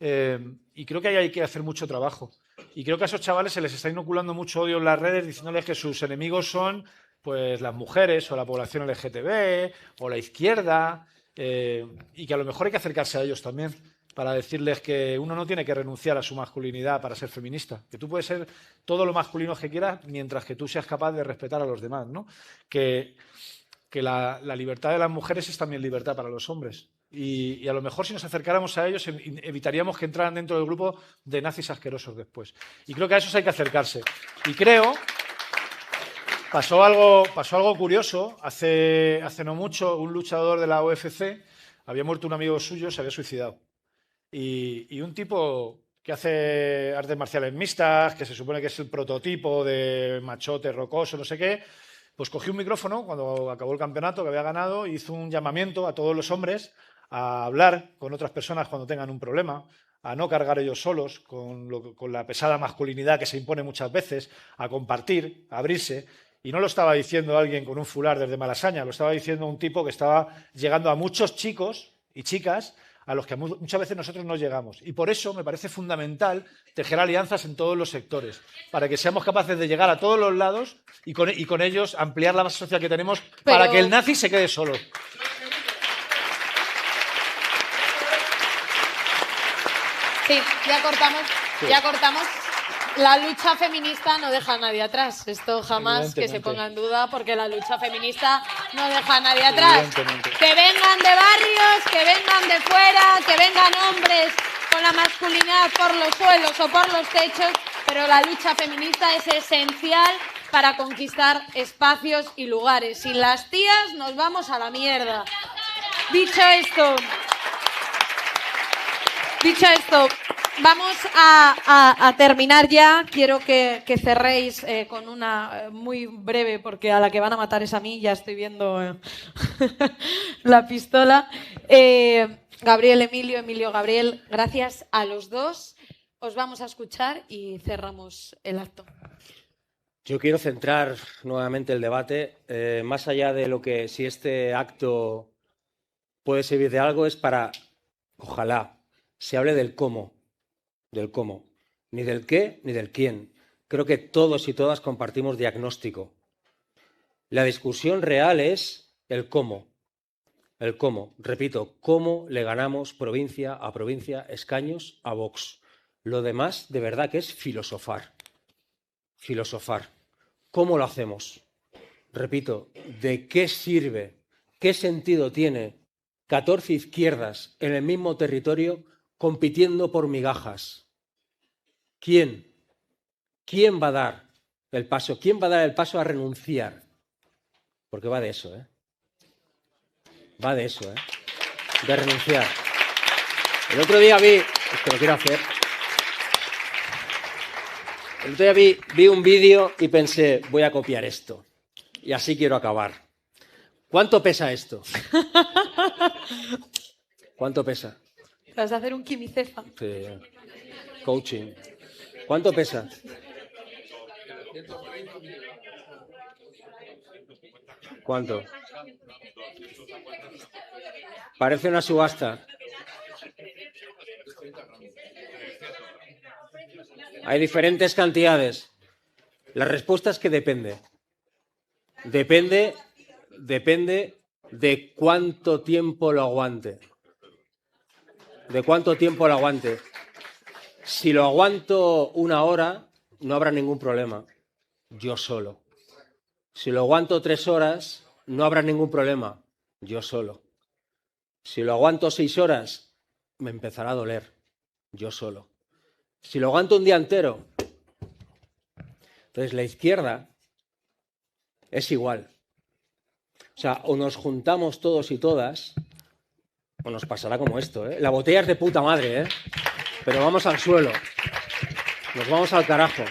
Speaker 3: Y creo que ahí hay que hacer mucho trabajo. Y creo que a esos chavales se les está inoculando mucho odio en las redes diciéndoles que sus enemigos son pues las mujeres o la población LGTB o la izquierda y que a lo mejor hay que acercarse a ellos también para decirles que uno no tiene que renunciar a su masculinidad para ser feminista, que tú puedes ser todo lo masculino que quieras mientras que tú seas capaz de respetar a los demás, ¿no? Que la libertad de las mujeres es también libertad para los hombres. Y a lo mejor si nos acercáramos a ellos evitaríamos que entraran dentro del grupo de nazis asquerosos después. Y creo que a esos hay que acercarse. Y creo... Pasó algo curioso. Hace no mucho, un luchador de la UFC había muerto un amigo suyo, se había suicidado. Y un tipo que hace artes marciales mixtas, que se supone que es el prototipo de machote rocoso, no sé qué, pues cogió un micrófono cuando acabó el campeonato que había ganado y hizo un llamamiento a todos los hombres a hablar con otras personas cuando tengan un problema, a no cargar ellos solos con la pesada masculinidad que se impone muchas veces, a compartir, a abrirse. Y no lo estaba diciendo alguien con un fular desde Malasaña, lo estaba diciendo un tipo que estaba llegando a muchos chicos y chicas a los que muchas veces nosotros no llegamos. Y por eso me parece fundamental tejer alianzas en todos los sectores, para que seamos capaces de llegar a todos los lados y con ellos ampliar la base social que tenemos para que el nazi se quede solo.
Speaker 2: Sí, ya cortamos. La lucha feminista no deja a nadie atrás. Esto jamás que se ponga en duda, porque la lucha feminista no deja a nadie atrás. Que vengan de barrios, que vengan de fuera, que vengan hombres con la masculinidad por los suelos o por los techos, pero la lucha feminista es esencial para conquistar espacios y lugares. Sin las tías nos vamos a la mierda. Dicho esto, vamos a terminar ya. Quiero que cerréis con una muy breve, porque a la que van a matar es a mí, ya estoy viendo la pistola. Gabriel, Emilio, Gabriel, gracias a los dos. Os vamos a escuchar y cerramos el acto.
Speaker 4: Yo quiero centrar nuevamente el debate, más allá de lo que si este acto puede servir de algo, es para, ojalá, se hable del cómo, ni del qué ni del quién. Creo que todos y todas compartimos diagnóstico. La discusión real es el cómo. El cómo, repito, cómo le ganamos provincia a provincia, escaños a Vox. Lo demás, de verdad, que es filosofar. Filosofar. ¿Cómo lo hacemos? repito, ¿de qué sirve, qué sentido tiene 14 izquierdas en el mismo territorio compitiendo por migajas? ¿Quién? ¿Quién va a dar el paso? ¿Quién va a dar el paso a renunciar? Porque va de eso, ¿eh? Va de eso, ¿eh? De renunciar. El otro día vi, es que lo quiero hacer. El otro día vi un vídeo y pensé, voy a copiar esto. Y así quiero acabar. ¿Cuánto pesa esto? ¿Cuánto pesa?
Speaker 2: Vas a hacer un quimicefa.
Speaker 4: Sí. Coaching. ¿Cuánto pesa? ¿Cuánto? Parece una subasta. Hay diferentes cantidades. La respuesta es que depende. Depende de cuánto tiempo lo aguante. De cuánto tiempo lo aguante. Si lo aguanto 1 hora, no habrá ningún problema. Yo solo. Si lo aguanto 3 horas, no habrá ningún problema. Yo solo. Si lo aguanto 6 horas, me empezará a doler. Yo solo. Si lo aguanto un día entero. Entonces la izquierda es igual. O sea, o nos juntamos todos y todas, o nos pasará como esto, ¿eh? La botella es de puta madre, ¿eh? Pero vamos al suelo. Nos vamos al carajo.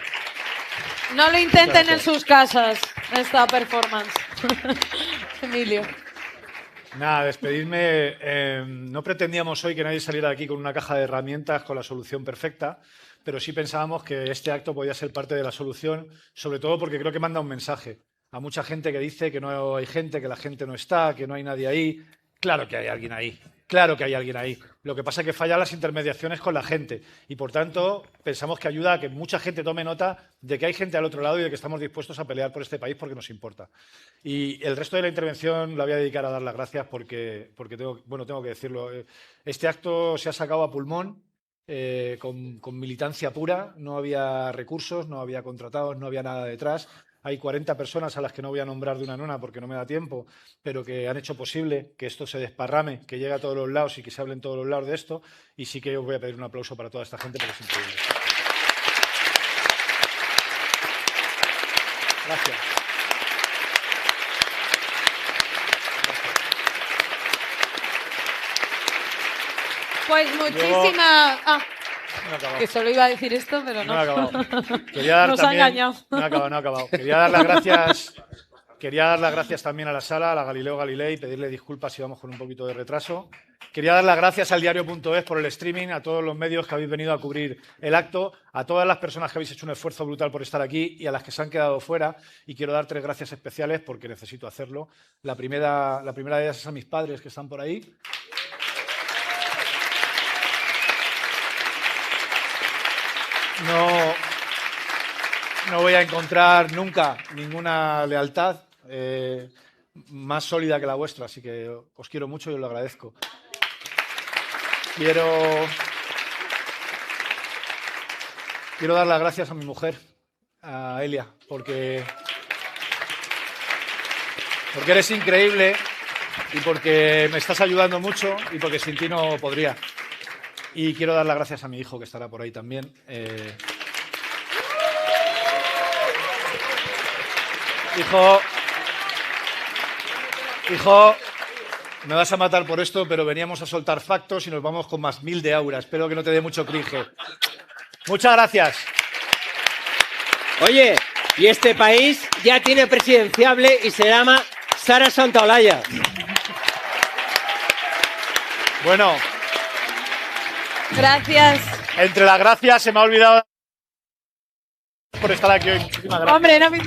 Speaker 2: No lo intenten en sus casas, esta performance. Emilio.
Speaker 3: Nada, despedirme. No pretendíamos hoy que nadie saliera de aquí con una caja de herramientas con la solución perfecta, pero sí pensábamos que este acto podía ser parte de la solución, sobre todo porque creo que manda un mensaje a mucha gente que dice que no hay gente, que la gente no está, que no hay nadie ahí. Claro que hay alguien ahí. Claro que hay alguien ahí. Lo que pasa es que fallan las intermediaciones con la gente y, por tanto, pensamos que ayuda a que mucha gente tome nota de que hay gente al otro lado y de que estamos dispuestos a pelear por este país porque nos importa. Y el resto de la intervención la voy a dedicar a dar las gracias porque tengo que decirlo. Este acto se ha sacado a pulmón, con militancia pura. No había recursos, no había contratados, no había nada detrás. Hay 40 personas a las que no voy a nombrar de una en una porque no me da tiempo, pero que han hecho posible que esto se desparrame, que llegue a todos los lados y que se hable en todos los lados de esto. Y sí que os voy a pedir un aplauso para toda esta gente porque es increíble. Gracias.
Speaker 2: Pues muchísima...
Speaker 3: No he acabado.
Speaker 2: Que solo iba a decir esto, pero no.
Speaker 3: No he acabado. Quería dar
Speaker 2: Nos ha
Speaker 3: también...
Speaker 2: engañado.
Speaker 3: No he acabado. Quería dar las gracias también a la sala, a la Galileo Galilei, pedirle disculpas si vamos con un poquito de retraso. Quería dar las gracias al diario.es por el streaming, a todos los medios que habéis venido a cubrir el acto, a todas las personas que habéis hecho un esfuerzo brutal por estar aquí y a las que se han quedado fuera. Y quiero dar 3 gracias especiales porque necesito hacerlo. La primera de ellas es a mis padres que están por ahí. No voy a encontrar nunca ninguna lealtad más sólida que la vuestra, así que os quiero mucho y os lo agradezco. Quiero dar las gracias a mi mujer, a Elia, porque eres increíble y porque me estás ayudando mucho y porque sin ti no podría. Y quiero dar las gracias a mi hijo, que estará por ahí también. Hijo, me vas a matar por esto, pero veníamos a soltar factos y nos vamos con más 1000 de aura. Espero que no te dé mucho cringe. Muchas gracias.
Speaker 1: Oye, y este país ya tiene presidenciable y se llama Sara Santaolalla.
Speaker 3: Bueno...
Speaker 2: Gracias.
Speaker 3: Entre las gracias se me ha olvidado por estar aquí hoy. Muchísimas gracias.
Speaker 2: Hombre, no me...